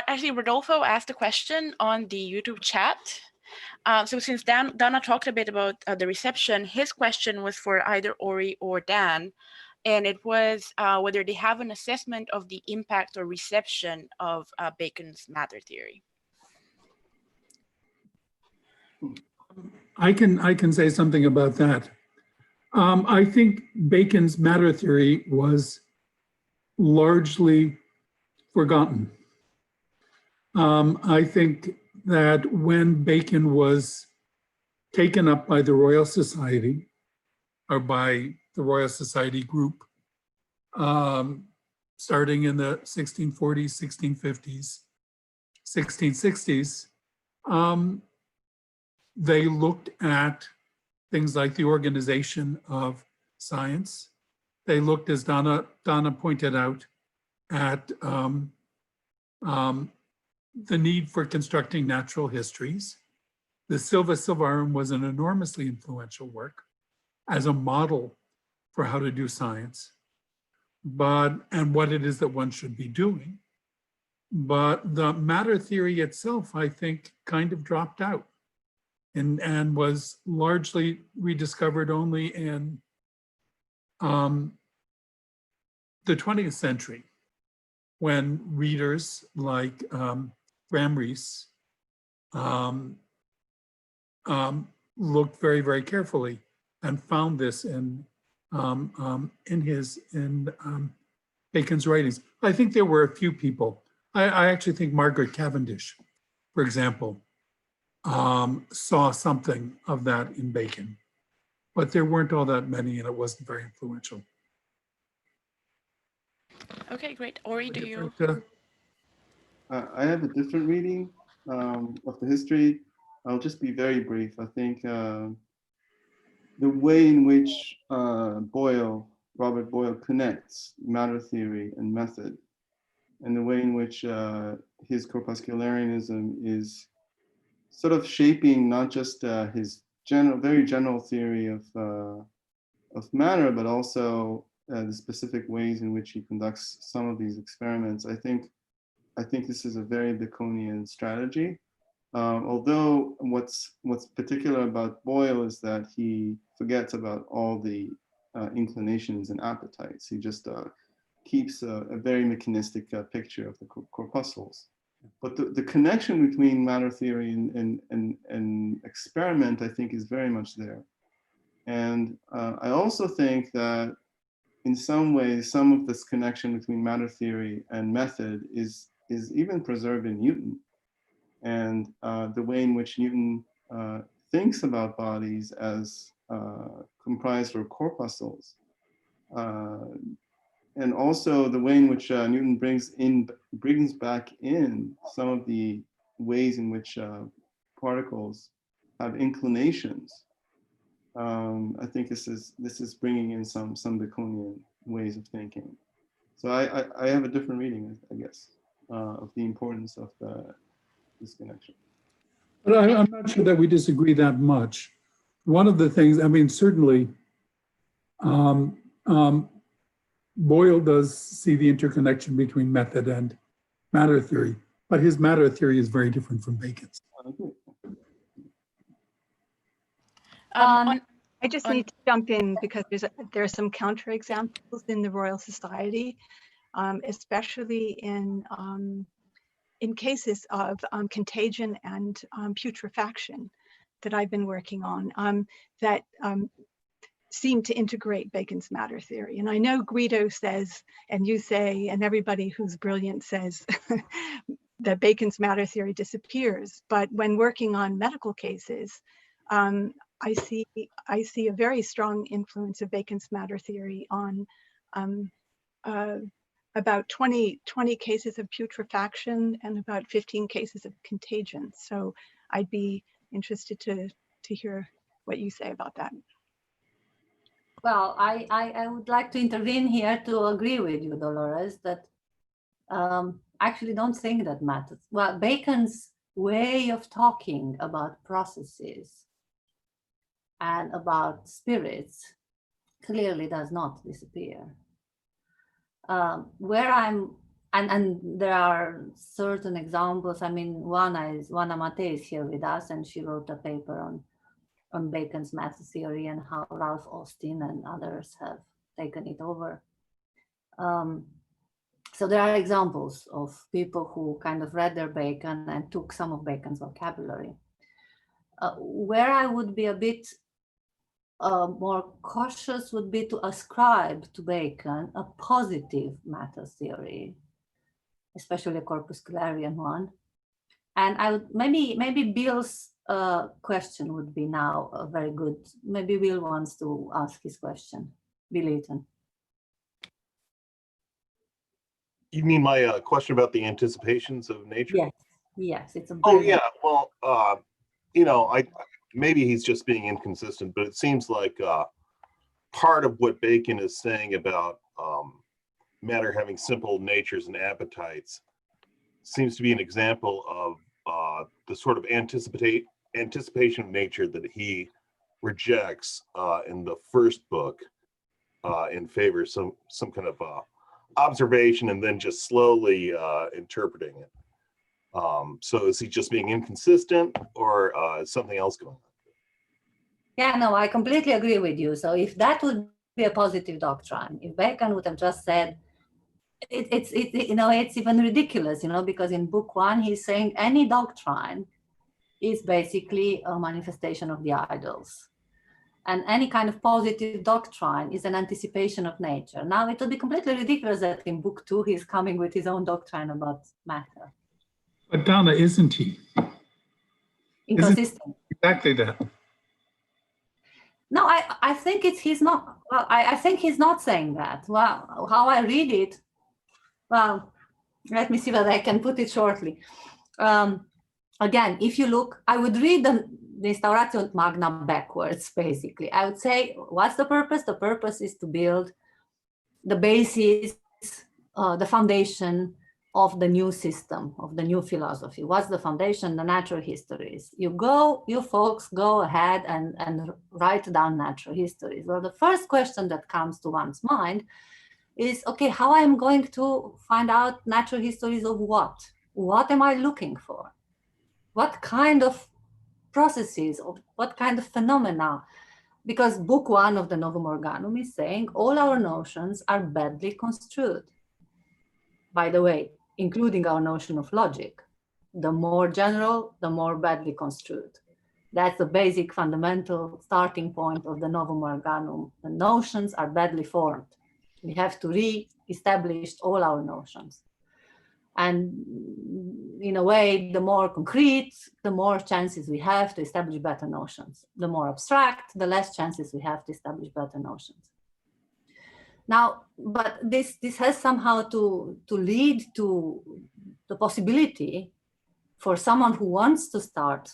Actually, Rodolfo asked a question on the YouTube chat. So since Dana talked a bit about the reception, his question was for either Ori or Dan, and it was whether they have an assessment of the impact or reception of Bacon's matter theory. I can say something about that. I think Bacon's matter theory was largely forgotten. I think that when Bacon was taken up by the Royal Society, or by the Royal Society group, starting in the 1640s, 1650s, 1660s, they looked at things like the organization of science. They looked, as Dana pointed out, at the need for constructing natural histories. The Silva Silvarum was an enormously influential work as a model for how to do science, and what it is that one should be doing. But the matter theory itself, I think, kind of dropped out and was largely rediscovered only in the 20th century, when readers like Graham Rees looked very, very carefully and found this in Bacon's writings. I think there were a few people I actually think Margaret Cavendish, for example, saw something of that in Bacon, but there weren't all that many and it wasn't very influential. Okay, great. Ori, do you? I have a different reading of the history. I'll just be very brief. I think the way in which Robert Boyle connects matter theory and method, and the way in which his corpuscularianism is sort of shaping not just his very general theory of matter, but also the specific ways in which he conducts some of these experiments. I think this is a very Baconian strategy. Although what's particular about Boyle is that he forgets about all the inclinations and appetites. He just keeps a very mechanistic picture of the corpuscles. But the connection between matter theory and experiment, I think, is very much there. And I also think that in some ways, some of this connection between matter theory and method is even preserved in Newton. And the way in which Newton thinks about bodies as comprised of corpuscles. And also the way in which Newton brings back in some of the ways in which particles have inclinations. I think this is bringing in some Baconian ways of thinking. So I have a different reading, I guess, of the importance of this connection. But I'm not sure that we disagree that much. One of the things, I mean, certainly, Boyle does see the interconnection between method and matter theory, but his matter theory is very different from Bacon's. I just need to jump in because there are some counterexamples in the Royal Society, especially in cases of contagion and putrefaction that I've been working on that seem to integrate Bacon's matter theory. And I know Guido says, and you say, and everybody who's brilliant says that Bacon's matter theory disappears. But when working on medical cases, I see a very strong influence of Bacon's matter theory on about 20 cases of putrefaction and about 15 cases of contagion. So I'd be interested to hear what you say about that. Well, I would like to intervene here to agree with you, Dolores, that I actually don't think that matters. Well, Bacon's way of talking about processes and about spirits clearly does not disappear. Where I'm, and there are certain examples. I mean, Juana Mate is here with us, and she wrote a paper on Bacon's matter theory and how Ralph Austin and others have taken it over. So there are examples of people who kind of read their Bacon and took some of Bacon's vocabulary. Where I would be a bit more cautious would be to ascribe to Bacon a positive matter theory, especially a corpuscularian one. And I would maybe Bill's question would be now a very good. Maybe Bill wants to ask his question. Bill Eaton. You mean my question about the anticipations of nature? Yes, yes, it's a. Oh yeah, well, you know, maybe he's just being inconsistent, but it seems like part of what Bacon is saying about matter having simple natures and appetites seems to be an example of the sort of anticipation of nature that he rejects in the first book in favor of some kind of observation and then just slowly interpreting it. So is he just being inconsistent, or is something else going on? Yeah, no, I completely agree with you. So if that would be a positive doctrine, if Bacon would have just said, it's you know, it's even ridiculous, you know, because in book 1 he's saying any doctrine is basically a manifestation of the idols. And any kind of positive doctrine is an anticipation of nature. Now, it would be completely ridiculous that in book 2, he's coming with his own doctrine about matter. But Donna, isn't he? Inconsistent. Exactly that. No, I think he's not. Well, I think he's not saying that. Well, how I read it, well, let me see whether I can put it shortly. Again, if you look, I would read the Instauratio Magna backwards, basically. I would say, what's the purpose? The purpose is to build the basis, the foundation of the new system, of the new philosophy. What's the foundation? The natural histories. You folks go ahead and write down natural histories. Well, the first question that comes to one's mind is, okay, how I'm going to find out natural histories of what? What am I looking for? What kind of processes, or what kind of phenomena? Because book 1 of the Novum Organum is saying all our notions are badly construed. By the way, including our notion of logic. The more general, the more badly construed. That's the basic fundamental starting point of the Novum Organum. The notions are badly formed. We have to re-establish all our notions. And in a way, the more concrete, the more chances we have to establish better notions. The more abstract, the less chances we have to establish better notions. Now, but this has somehow to lead to the possibility for someone who wants to start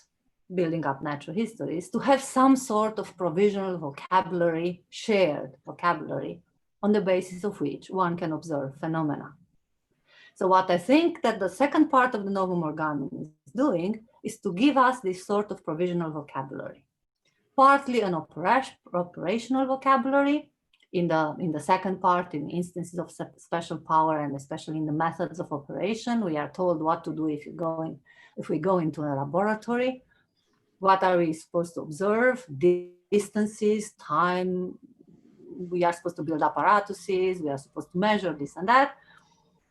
building up natural histories to have some sort of provisional vocabulary, shared vocabulary, on the basis of which one can observe phenomena. So what I think that the second part of the Novum Organum is doing is to give us this sort of provisional vocabulary, partly an operational vocabulary. In the second part, in instances of special power, and especially in the methods of operation, we are told what to do if we go into a laboratory. What are we supposed to observe? Distances, time. We are supposed to build apparatuses. We are supposed to measure this and that.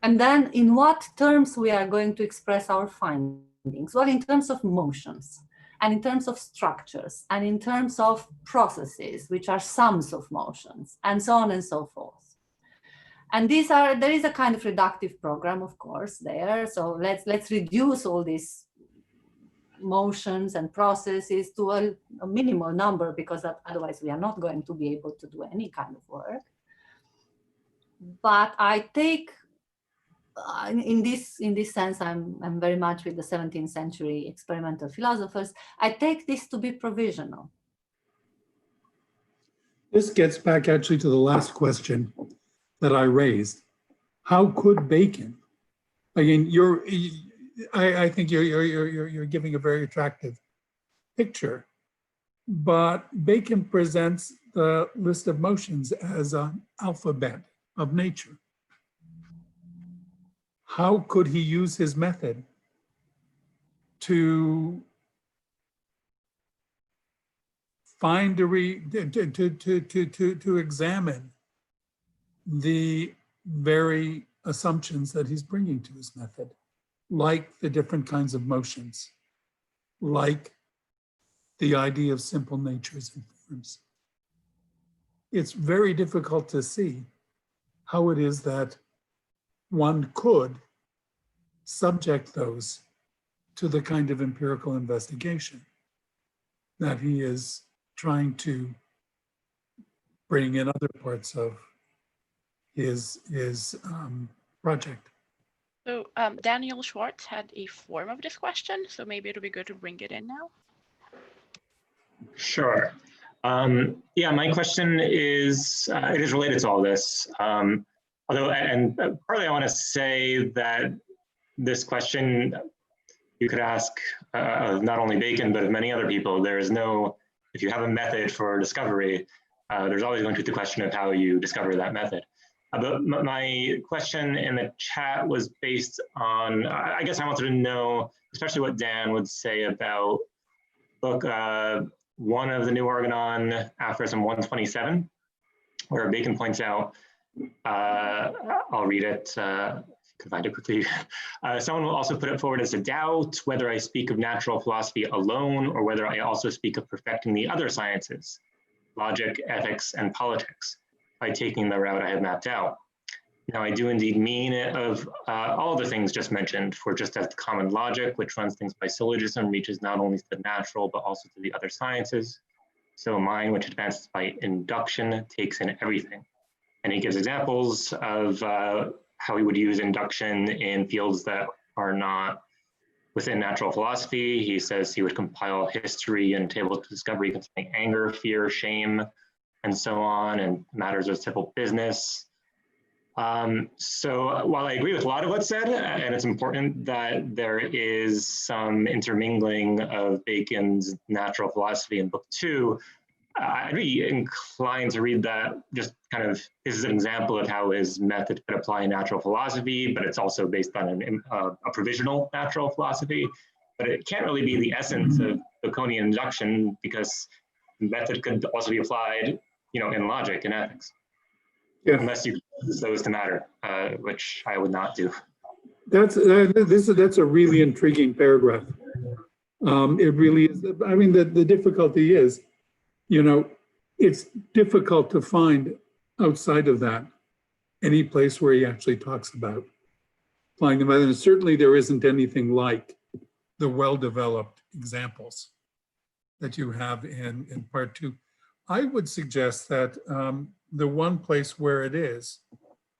And then in what terms we are going to express our findings? Well, in terms of motions, and in terms of structures, and in terms of processes, which are sums of motions, and so on and so forth. And there is a kind of reductive program, of course, there. So let's reduce all these motions and processes to a minimal number, because otherwise we are not going to be able to do any kind of work. But I take, in this sense, I'm very much with the 17th century experimental philosophers. I take this to be provisional. This gets back actually to the last question that I raised. How could Bacon? Again, I think you're giving a very attractive picture, but Bacon presents the list of motions as an alphabet of nature. How could he use his method to find to examine the very assumptions that he's bringing to his method, like the different kinds of motions, like the idea of simple natures and forms? It's very difficult to see how it is that one could subject those to the kind of empirical investigation that he is trying to bring in other parts of his project. So Daniel Schwartz had a form of this question, so maybe it'll be good to bring it in now. Sure. Yeah, my question is, it is related to all this. Although, and partly I want to say that this question you could ask of not only Bacon, but of many other people. There is no, if you have a method for discovery, there's always going to be the question of how you discover that method. But my question in the chat was based on, I guess I wanted to know, especially what Dan would say about book 1 of the New Organon, Aphorism 127, where Bacon points out, I'll read it, if you can find it quickly. Someone will also put it forward as a doubt whether I speak of natural philosophy alone or whether I also speak of perfecting the other sciences. logic, ethics, and politics by taking the route I have mapped out. Now, I do indeed mean it of all the things just mentioned, for just as common logic, which runs things by syllogism, reaches not only to the natural, but also to the other sciences. So mine, which advances by induction, takes in everything. And he gives examples of how he would use induction in fields that are not within natural philosophy. He says he would compile history and tables of discovery concerning anger, fear, shame, and so on, and matters of civil business. So while I agree with a lot of what's said, and it's important that there is some intermingling of Bacon's natural philosophy in book 2, I'd be inclined to read that just kind of, this is an example of how his method could apply in natural philosophy, but it's also based on a provisional natural philosophy. But it can't really be the essence of Baconian induction, because the method could also be applied, in logic and ethics. Yeah. Unless you use those to matter, which I would not do. That's a really intriguing paragraph. It really is. I mean, the difficulty is, it's difficult to find outside of that any place where he actually talks about applying the method. And certainly there isn't anything like the well-developed examples that you have in part 2. I would suggest that the one place where it is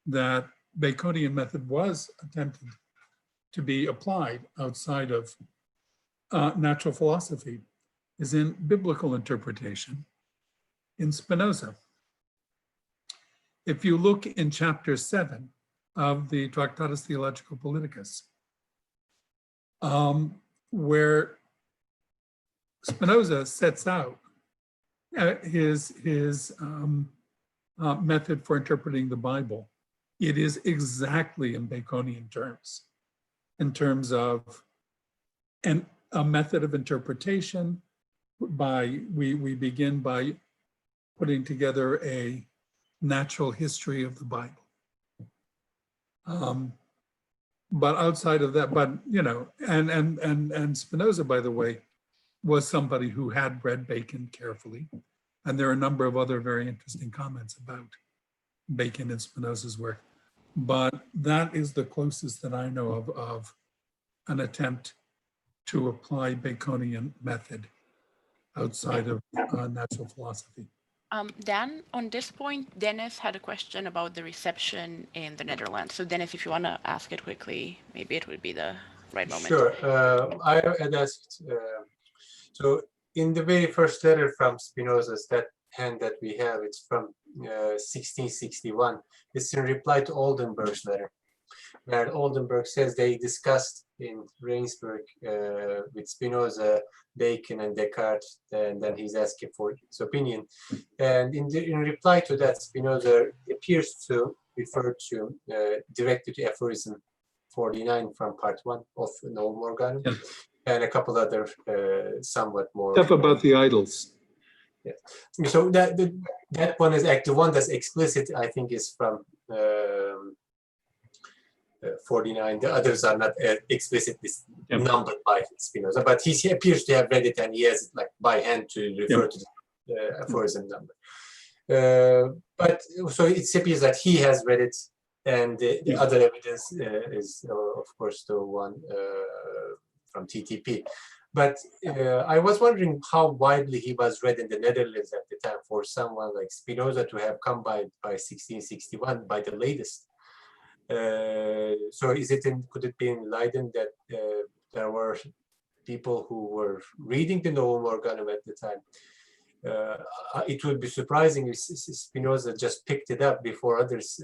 that Baconian method was attempted to be applied outside of natural philosophy is in biblical interpretation in Spinoza. If you look in chapter 7 of the Tractatus Theologico Politicus, where Spinoza sets out his method for interpreting the Bible, it is exactly in Baconian terms, in terms of a method of interpretation. We begin by putting together a natural history of the Bible. But outside of that, and Spinoza, by the way, was somebody who had read Bacon carefully. And there are a number of other very interesting comments about Bacon and Spinoza's work. But that is the closest that I know of an attempt to apply Baconian method outside of natural philosophy. Dan, on this point, Dennis had a question about the reception in the Netherlands. So Dennis, if you want to ask it quickly, maybe it would be the right moment. Sure. I had asked, so in the very first letter from Spinoza's, that hand that we have, it's from 1661. It's in reply to Oldenburg's letter, where Oldenburg says they discussed in Regensburg with Spinoza, Bacon, and Descartes, and then he's asking for his opinion. And in reply to that, Spinoza appears to refer to directly to aphorism 49 from part 1 of Novum Organum, yeah, and a couple other somewhat more stuff about the idols. Yeah. So that one is actually one that's explicit, I think, is from 49. The others are not explicitly numbered by Spinoza, but he appears to have read it, and he has it like by hand to refer to the aphorism number. But so it appears that he has read it, and the other evidence is, of course, the one from TTP. But I was wondering how widely he was read in the Netherlands at the time for someone like Spinoza to have come by 1661 by the latest. So could it be in Leiden that there were people who were reading the Novum Organum at the time? It would be surprising if Spinoza just picked it up before others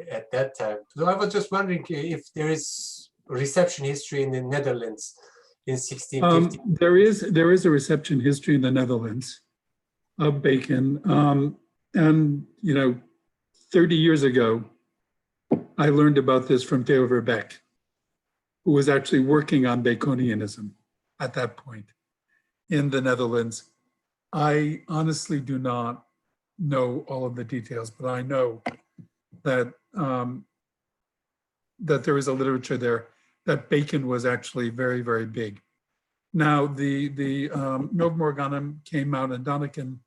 at that time. So I was just wondering if there is reception history in the Netherlands in 1650. There is a reception history in the Netherlands of Bacon, and 30 years ago, I learned about this from Theo Verbeek, who was actually working on Baconianism at that point in the Netherlands. I honestly do not know all of the details, but I know that that there is a literature there that Bacon was actually very, very big Now, the Novum Organum came out, and Donna can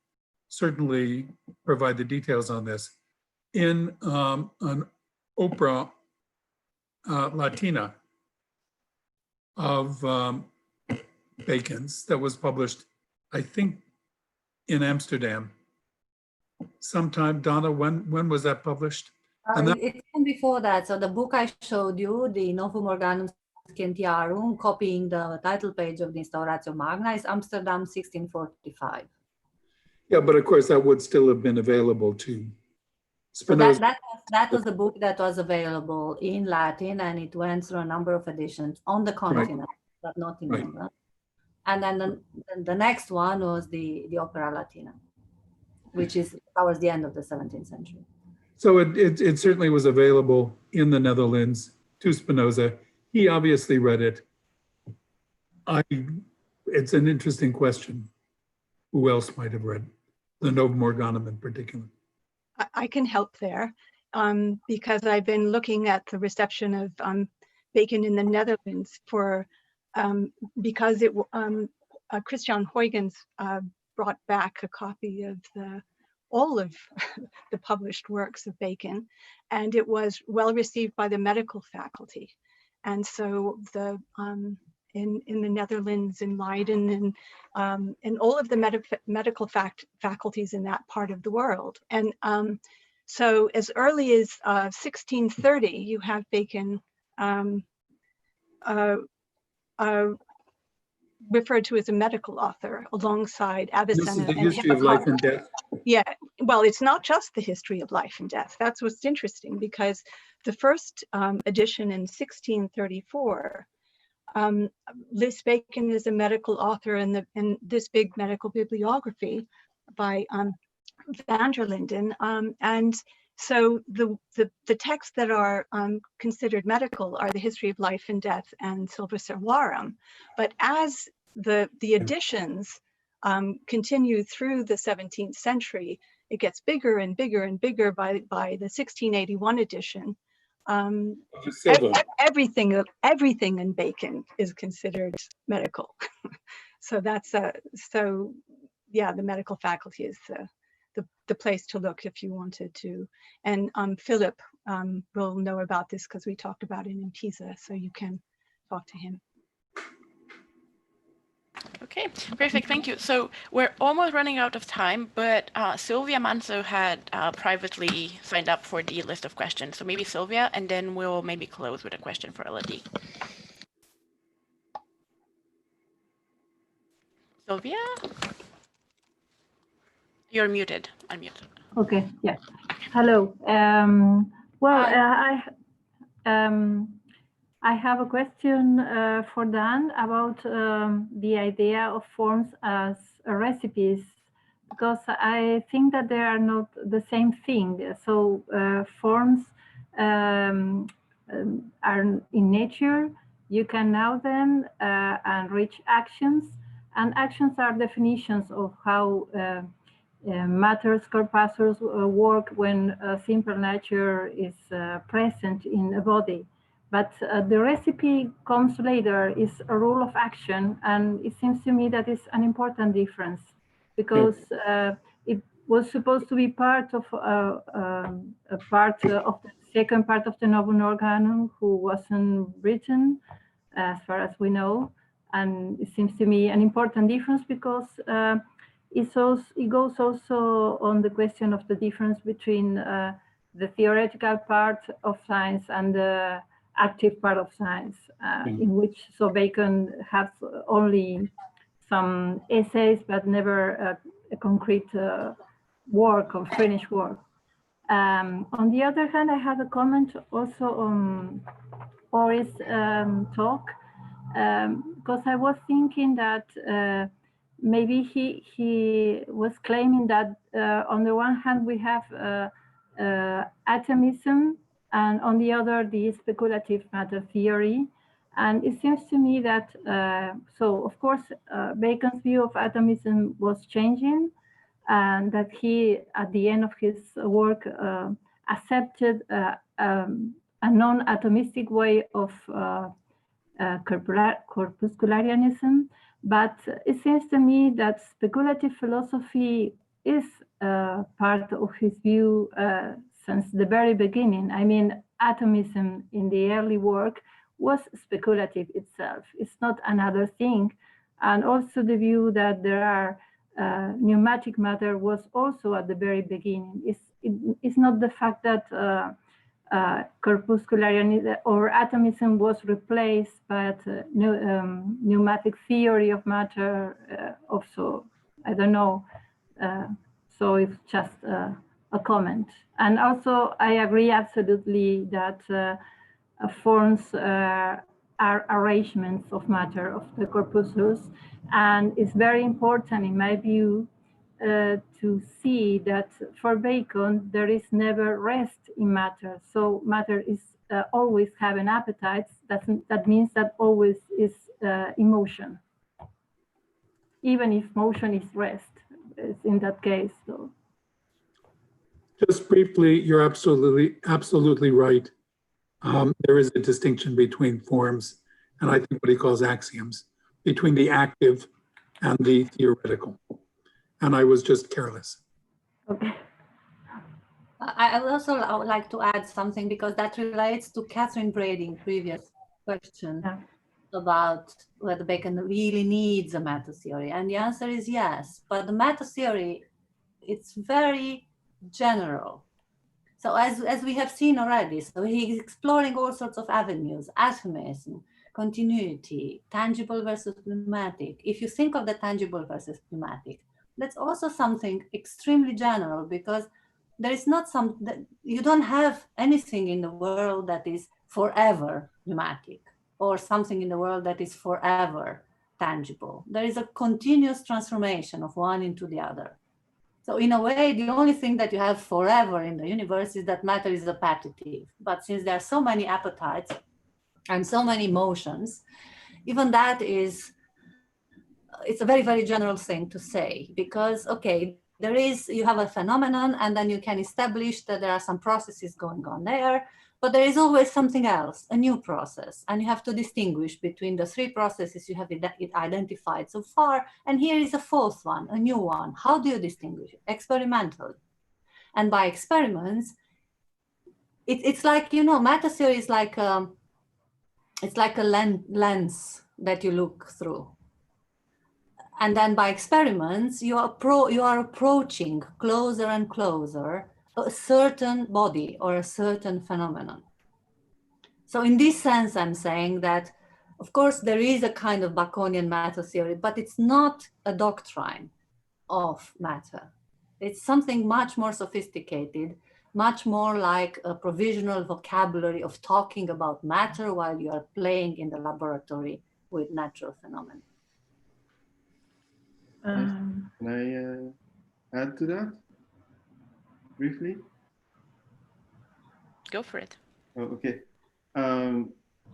certainly provide the details on this, in an opera Latina of Bacon's that was published, I think, in Amsterdam. Sometime, Donna, when was that published? And that, It came before that. So the book I showed you, the Novum Organum Scientiarum, copying the title page of the Instauratio Magna, is Amsterdam 1645. yeah, but of course that would still have been available to So Spinoza. that was the book that was available in Latin, and it went through a number of editions on the continent, but not in England. And then the next one was the Opera Latina, which is towards the end of the 17th century. So it certainly was available in the Netherlands to Spinoza. He obviously read it. It's an interesting question. Who else might have read the Novum Organum in particular? I can help there because I've been looking at the reception of Bacon in the Netherlands for because it Christian Huygens brought back a copy of all of the published works of Bacon, and it was well received by the medical faculty. And so in the Netherlands, in Leiden, and all of the medical faculties in that part of the world. And so as early as 1630, you have Bacon referred to as a medical author alongside Avicenna. This is the history of life and death. Yeah, well, it's not just the history of life and death. That's what's interesting, because the first edition in 1634 lists Bacon as a medical author in this big medical bibliography by van der Linden. And so the texts that are considered medical are the history of life and death and Silva Servarum. But as the editions continue through the 17th century, it gets bigger and bigger and bigger. By the 1681 edition, everything in Bacon is considered medical. So that's yeah, the medical faculty is the place to look if you wanted to. And Philip will know about this because we talked about it in Pisa, so you can talk to him. Okay, perfect, thank you. So we're almost running out of time, but Sylvia Manso had privately signed up for the list of questions. So maybe Sylvia, and then we'll maybe close with a question for Elodie. Sylvia? You're muted, unmute. Okay, yeah. Hello. I have a question for Dan about the idea of forms as recipes, because I think that they are not the same thing. So forms are in nature, you can know them and reach actions, and actions are definitions of how matters, corpuscles work when simple nature is present in a body. But the recipe comes later, is a rule of action, and it seems to me that is an important difference, because it was supposed to be part of the second part of the Novum Organum, who wasn't written, as far as we know, and it seems to me an important difference, because it goes also on the question of the difference between the theoretical part of science and the active part of science, in which Bacon has only some essays, but never a concrete work or finished work. On the other hand, I have a comment also on Ori's talk, because I was thinking that maybe he was claiming that on the one hand we have atomism, and on the other the speculative matter theory. And it seems to me that, so of course Bacon's view of atomism was changing, and that he, at the end of his work, accepted a non-atomistic way of corpuscularianism. But it seems to me that speculative philosophy is part of his view since the very beginning. I mean, atomism in the early work was speculative itself. It's not another thing. And also the view that there are pneumatic matter was also at the very beginning. It's not the fact that corpuscular or atomism was replaced by pneumatic theory of matter. Also, I don't know. So it's just a comment. And also, I agree absolutely that forms are arrangements of matter of the corpuscles, and it's very important, in my view, to see that for Bacon there is never rest in matter. So matter is always having appetites. That means that always is emotion, even if motion is rest. It's in that case, so. Just briefly, you're absolutely right. There is a distinction between forms and I think what he calls axioms, between the active and the theoretical. And I was just careless. Okay. I would also like to add something, because that relates to Catherine Brading's previous question about whether Bacon really needs a meta theory. And the answer is yes, but the meta theory, it's very general. So as we have seen already, so he's exploring all sorts of avenues, atomism, continuity, tangible versus pneumatic. If you think of the tangible versus pneumatic, that's also something extremely general, because there is not you don't have anything in the world that is forever pneumatic or something in the world that is forever tangible. There is a continuous transformation of one into the other. So in a way, the only thing that you have forever in the universe is that matter is appetitive. But since there are so many appetites and so many motions, even that is, it's a very, very general thing to say, because, okay, you have a phenomenon and then you can establish that there are some processes going on there, but there is always something else, a new process. And you have to distinguish between the three processes you have identified so far. And here is a fourth one, a new one. How do you distinguish it? Experimentally. And by experiments, it's like, you know, matter theory is like, it's like a lens that you look through. And then by experiments, you are approaching closer and closer a certain body or a certain phenomenon. So in this sense, I'm saying that, of course, there is a kind of Baconian matter theory, but it's not a doctrine of matter. It's something much more sophisticated, much more like a provisional vocabulary of talking about matter while you are playing in the laboratory with natural phenomena. Can I add to that briefly? Go for it. Oh, okay.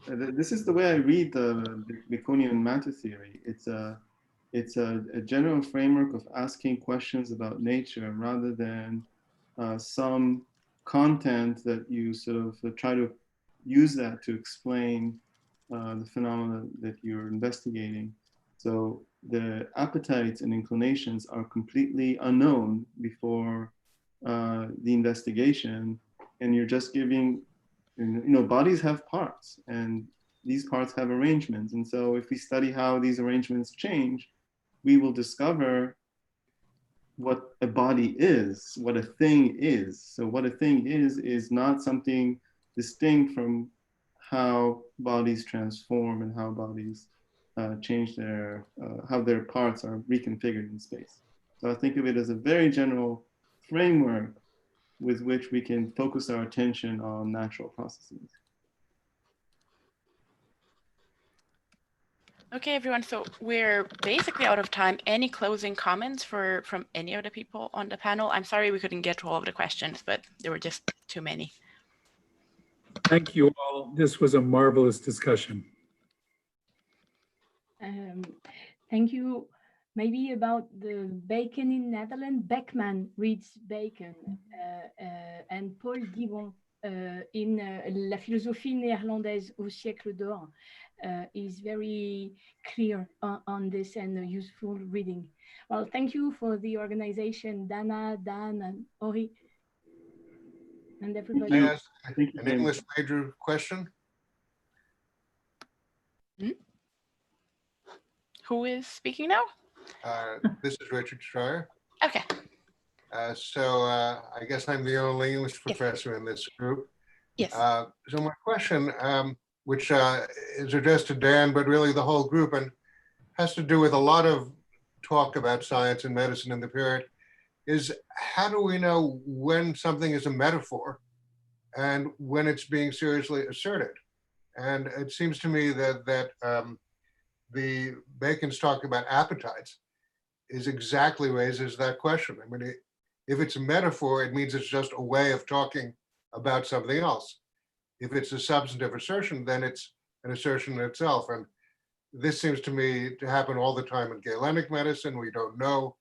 This is the way I read the Baconian matter theory. It's a general framework of asking questions about nature rather than some content that you sort of try to use that to explain the phenomena that you're investigating. So the appetites and inclinations are completely unknown before the investigation, and you're just giving, you know, bodies have parts and these parts have arrangements. And so if we study how these arrangements change, we will discover what a body is, what a thing is. So what a thing is not something distinct from how bodies transform and how bodies change how their parts are reconfigured in space. So I think of it as a very general framework with which we can focus our attention on natural processes. Okay, everyone, so we're basically out of time. Any closing comments from any of the people on the panel? I'm sorry we couldn't get to all of the questions, but there were just too many. Thank you all. This was a marvelous discussion. Thank you. Maybe about the Bacon in Netherlands, Beckman reads Bacon, and Paul Divon in La philosophie néerlandaise au siècle d'or is very clear on this and useful reading. Well, thank you for the organization, Dana, Dan, and Ori, and everybody. Can I ask an English major question? Who is speaking now? This is Richard Schreier. Okay. I guess I'm the only English professor in this group. Yes. So my question, which is addressed to Dan, but really the whole group, and has to do with a lot of talk about science and medicine in the period, is how do we know when something is a metaphor and when it's being seriously asserted? And it seems to me that the Bacon's talk about appetites is exactly raises that question. I mean, if it's a metaphor, it means it's just a way of talking about something else. If it's a substantive assertion, then it's an assertion in itself. And this seems to me to happen all the time in Galenic medicine. We don't know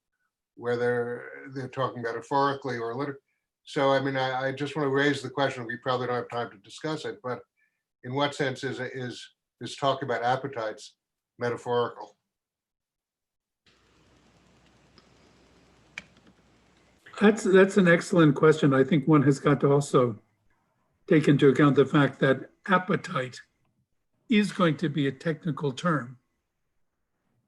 whether they're talking metaphorically or literally. So, I mean, I just want to raise the question. We probably don't have time to discuss it, but in what sense is this talk about appetites metaphorical? That's an excellent question. I think one has got to also take into account the fact that appetite is going to be a technical term.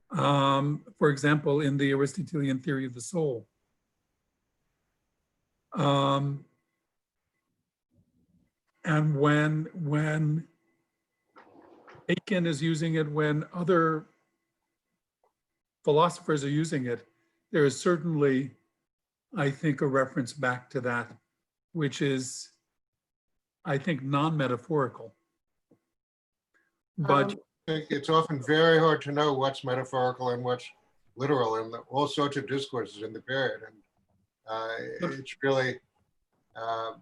For example, in the Aristotelian theory of the soul. And when Bacon is using it, when other philosophers are using it, there is certainly, I think, a reference back to that, which is, I think, non-metaphorical. But I think it's often very hard to know what's metaphorical and what's literal in all sorts of discourses in the period. And it's really, I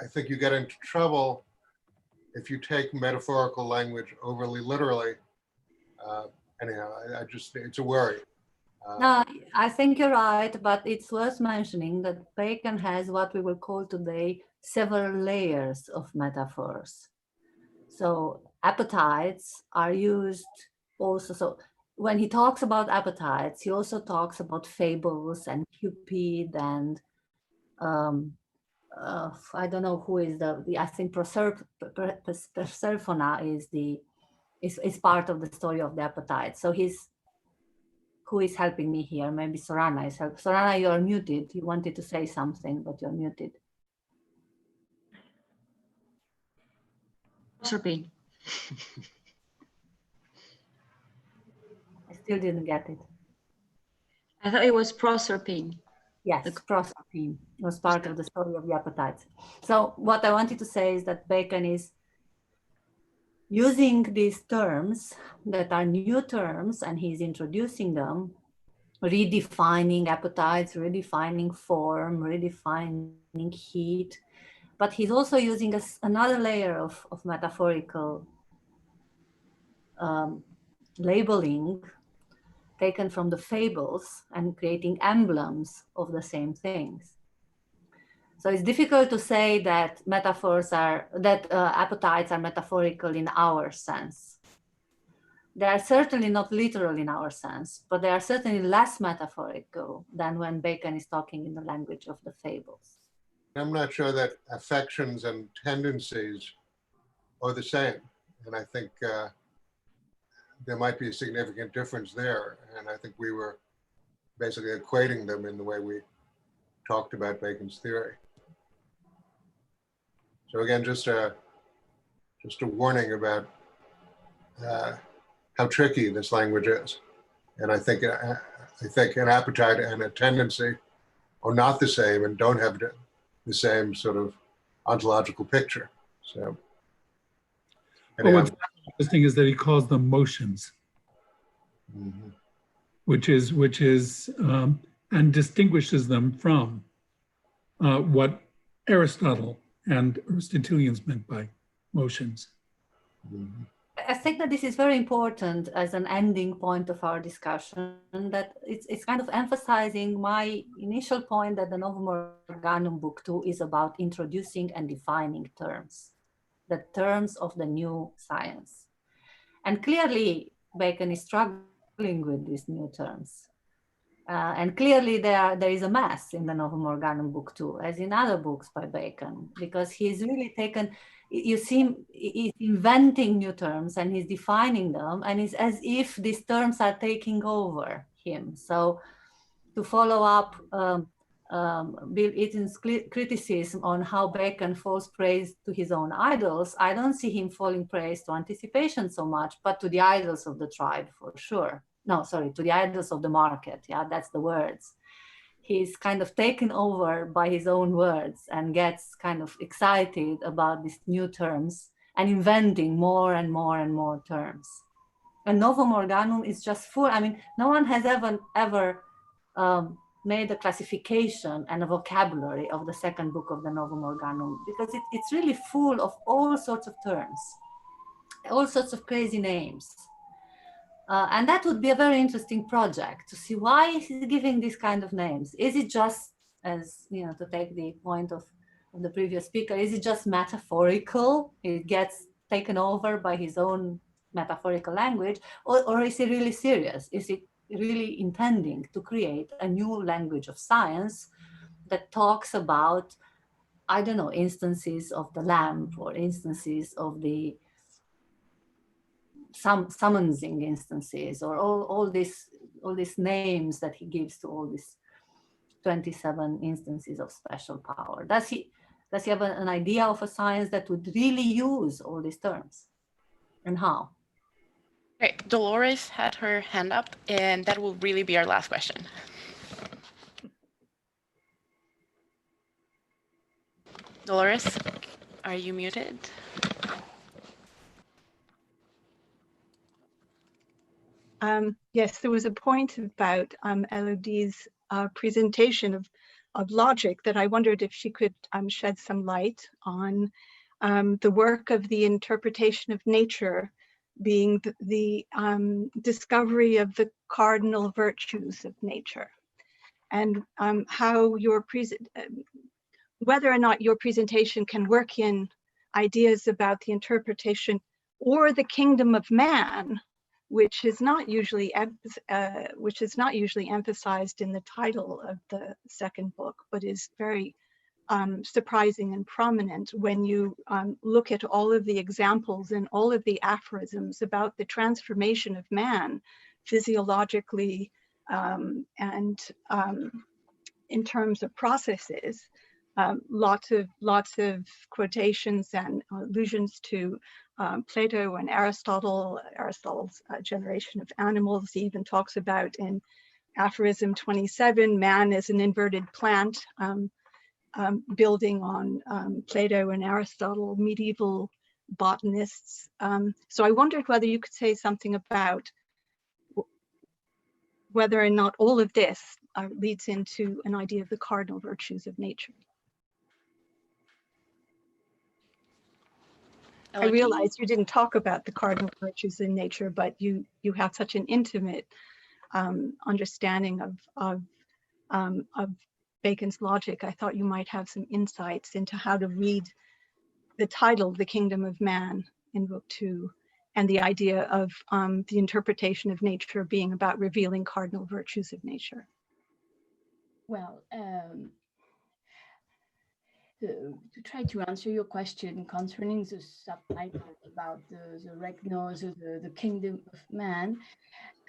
think you get into trouble if you take metaphorical language overly literally. Anyhow, I just, it's a worry. No, I think you're right, but it's worth mentioning that Bacon has what we will call today several layers of metaphors. So appetites are used also. So when he talks about appetites, he also talks about fables and Cupid and I don't know who is I think Persephone is part of the story of the appetite. So who is helping me here? Maybe Sorana is helping. Sorana, you're muted. You wanted to say something, but you're muted. Proserpine. I still didn't get it. I thought it was Proserpine. Yes, Proserpine was part of the story of the appetites. So what I wanted to say is that Bacon is using these terms that are new terms, and he's introducing them, redefining appetites, redefining form, redefining heat. But he's also using another layer of metaphorical labeling taken from the fables and creating emblems of the same things. So it's difficult to say that appetites are metaphorical in our sense. They are certainly not literal in our sense, but they are certainly less metaphorical than when Bacon is talking in the language of the fables. I'm not sure that affections and tendencies are the same. And I think there might be a significant difference there. And I think we were basically equating them in the way we talked about Bacon's theory. So again, just a warning about how tricky this language is. And I think an appetite and a tendency are not the same and don't have the same sort of ontological picture. So. What's interesting is that he calls them motions, which is and distinguishes them from what Aristotle and Aristotelians meant by motions. I think that this is very important as an ending point of our discussion, that it's kind of emphasizing my initial point that the Novum Organum Book 2 is about introducing and defining terms, the terms of the new science. And clearly, Bacon is struggling with these new terms. And clearly there is a mess in the Novum Organum Book 2, as in other books by Bacon, because he's really taken, you see, he's inventing new terms and he's defining them, and it's as if these terms are taking over him. So to follow up Bill Eaton's criticism on how Bacon falls praise to his own idols, I don't see him falling praise to anticipation so much, but to the idols of the tribe for sure. No, sorry, to the idols of the market. Yeah, that's the words. He's kind of taken over by his own words and gets kind of excited about these new terms and inventing more and more and more terms. And Novum Organum is just full. I mean, no one has ever made a classification and a vocabulary of the second book of the Novum Organum, because it's really full of all sorts of terms, all sorts of crazy names. And that would be a very interesting project to see why he's giving these kind of names. Is it just, as you know, to take the point of the previous speaker, is it just metaphorical? It gets taken over by his own metaphorical language, or is he really serious? Is it really intending to create a new language of science that talks about, I don't know, instances of the lamp or instances of the summoning instances, or all these names that he gives to all these 27 instances of special power? Does he have an idea of a science that would really use all these terms, and how? Great. Dolores had her hand up, and that will really be our last question. Dolores, are you muted? Yes, there was a point about Elodie's presentation of logic that I wondered if she could shed some light on the work of the interpretation of nature being the discovery of the cardinal virtues of nature, and how whether or not your presentation can work in ideas about the interpretation or the kingdom of man, which is not usually emphasized in the title of the second book, but is very surprising and prominent when you look at all of the examples and all of the aphorisms about the transformation of man physiologically and in terms of processes. Lots of quotations and allusions to Plato and Aristotle. Aristotle's generation of animals. He even talks about in aphorism 27, man is an inverted plant, building on Plato and Aristotle, medieval botanists. So I wondered whether you could say something about whether or not all of this leads into an idea of the cardinal virtues of nature. I realize you didn't talk about the cardinal virtues in nature, but you have such an intimate understanding of Bacon's logic. I thought you might have some insights into how to read the title, The Kingdom of Man, in Book 2, and the idea of the interpretation of nature being about revealing cardinal virtues of nature. Well, to try to answer your question concerning the subtitle about the Regnos, the kingdom of man,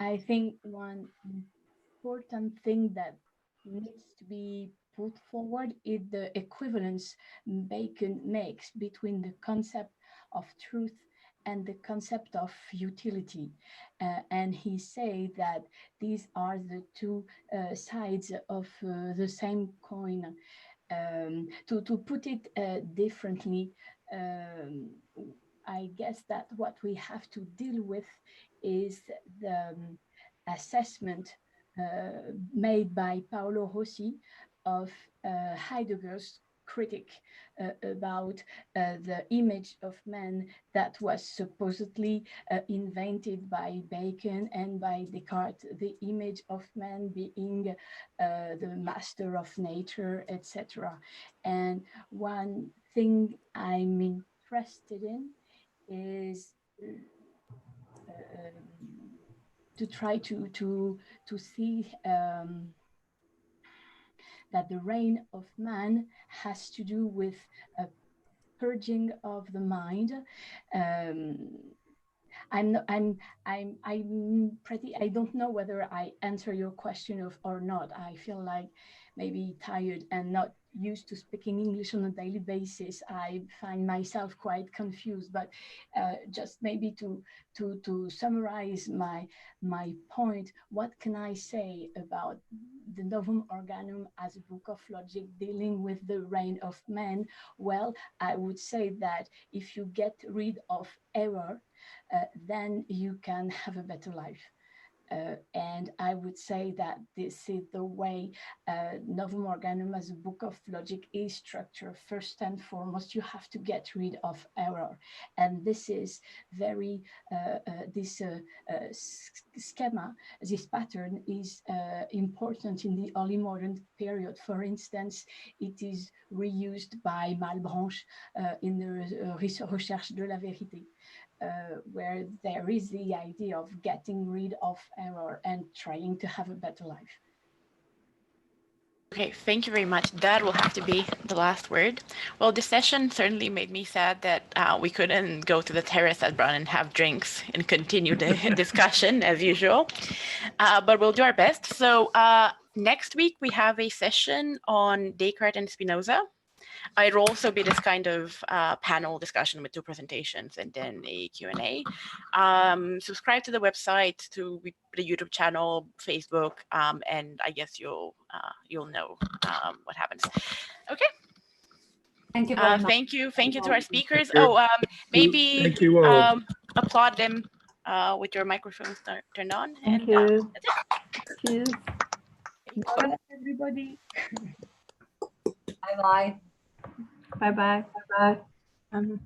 I think one important thing that needs to be put forward is the equivalence Bacon makes between the concept of truth and the concept of utility. And he says that these are the two sides of the same coin. To put it differently, I guess that what we have to deal with is the assessment made by Paolo Rossi of Heidegger's critic about the image of man that was supposedly invented by Bacon and by Descartes, the image of man being the master of nature, etc. And one thing I'm interested in is to try to see that the reign of man has to do with a purging of the mind. I'm pretty, I don't know whether I answer your question or not. I feel like maybe tired and not used to speaking English on a daily basis. I find myself quite confused, but just maybe to summarize my point, what can I say about the Novum Organum as a book of logic dealing with the reign of man? Well, I would say that if you get rid of error, then you can have a better life. And I would say that this is the way Novum Organum as a book of logic is structured. First and foremost, you have to get rid of error. And this is very, this schema, this pattern is important in the early modern period. For instance, it is reused by Malebranche in the Recherche de la Vérité. Where there is the idea of getting rid of error and trying to have a better life. Okay, thank you very much. That will have to be the last word. Well, this session certainly made me sad that we couldn't go to the terrace at Brunn and have drinks and continue the discussion as usual, but we'll do our best. So next week we have a session on Descartes and Spinoza. It'll also be this kind of panel discussion with 2 presentations and then a Q&A. Subscribe to the website, to the YouTube channel, Facebook, and I guess you'll know what happens. Okay. Thank you very much. Thank you to our speakers. Oh, maybe Thank you all. applaud them with your microphones turned on. Thank and you. that's it. Cheers. Bye, everybody. Bye-bye. Bye-bye. Um,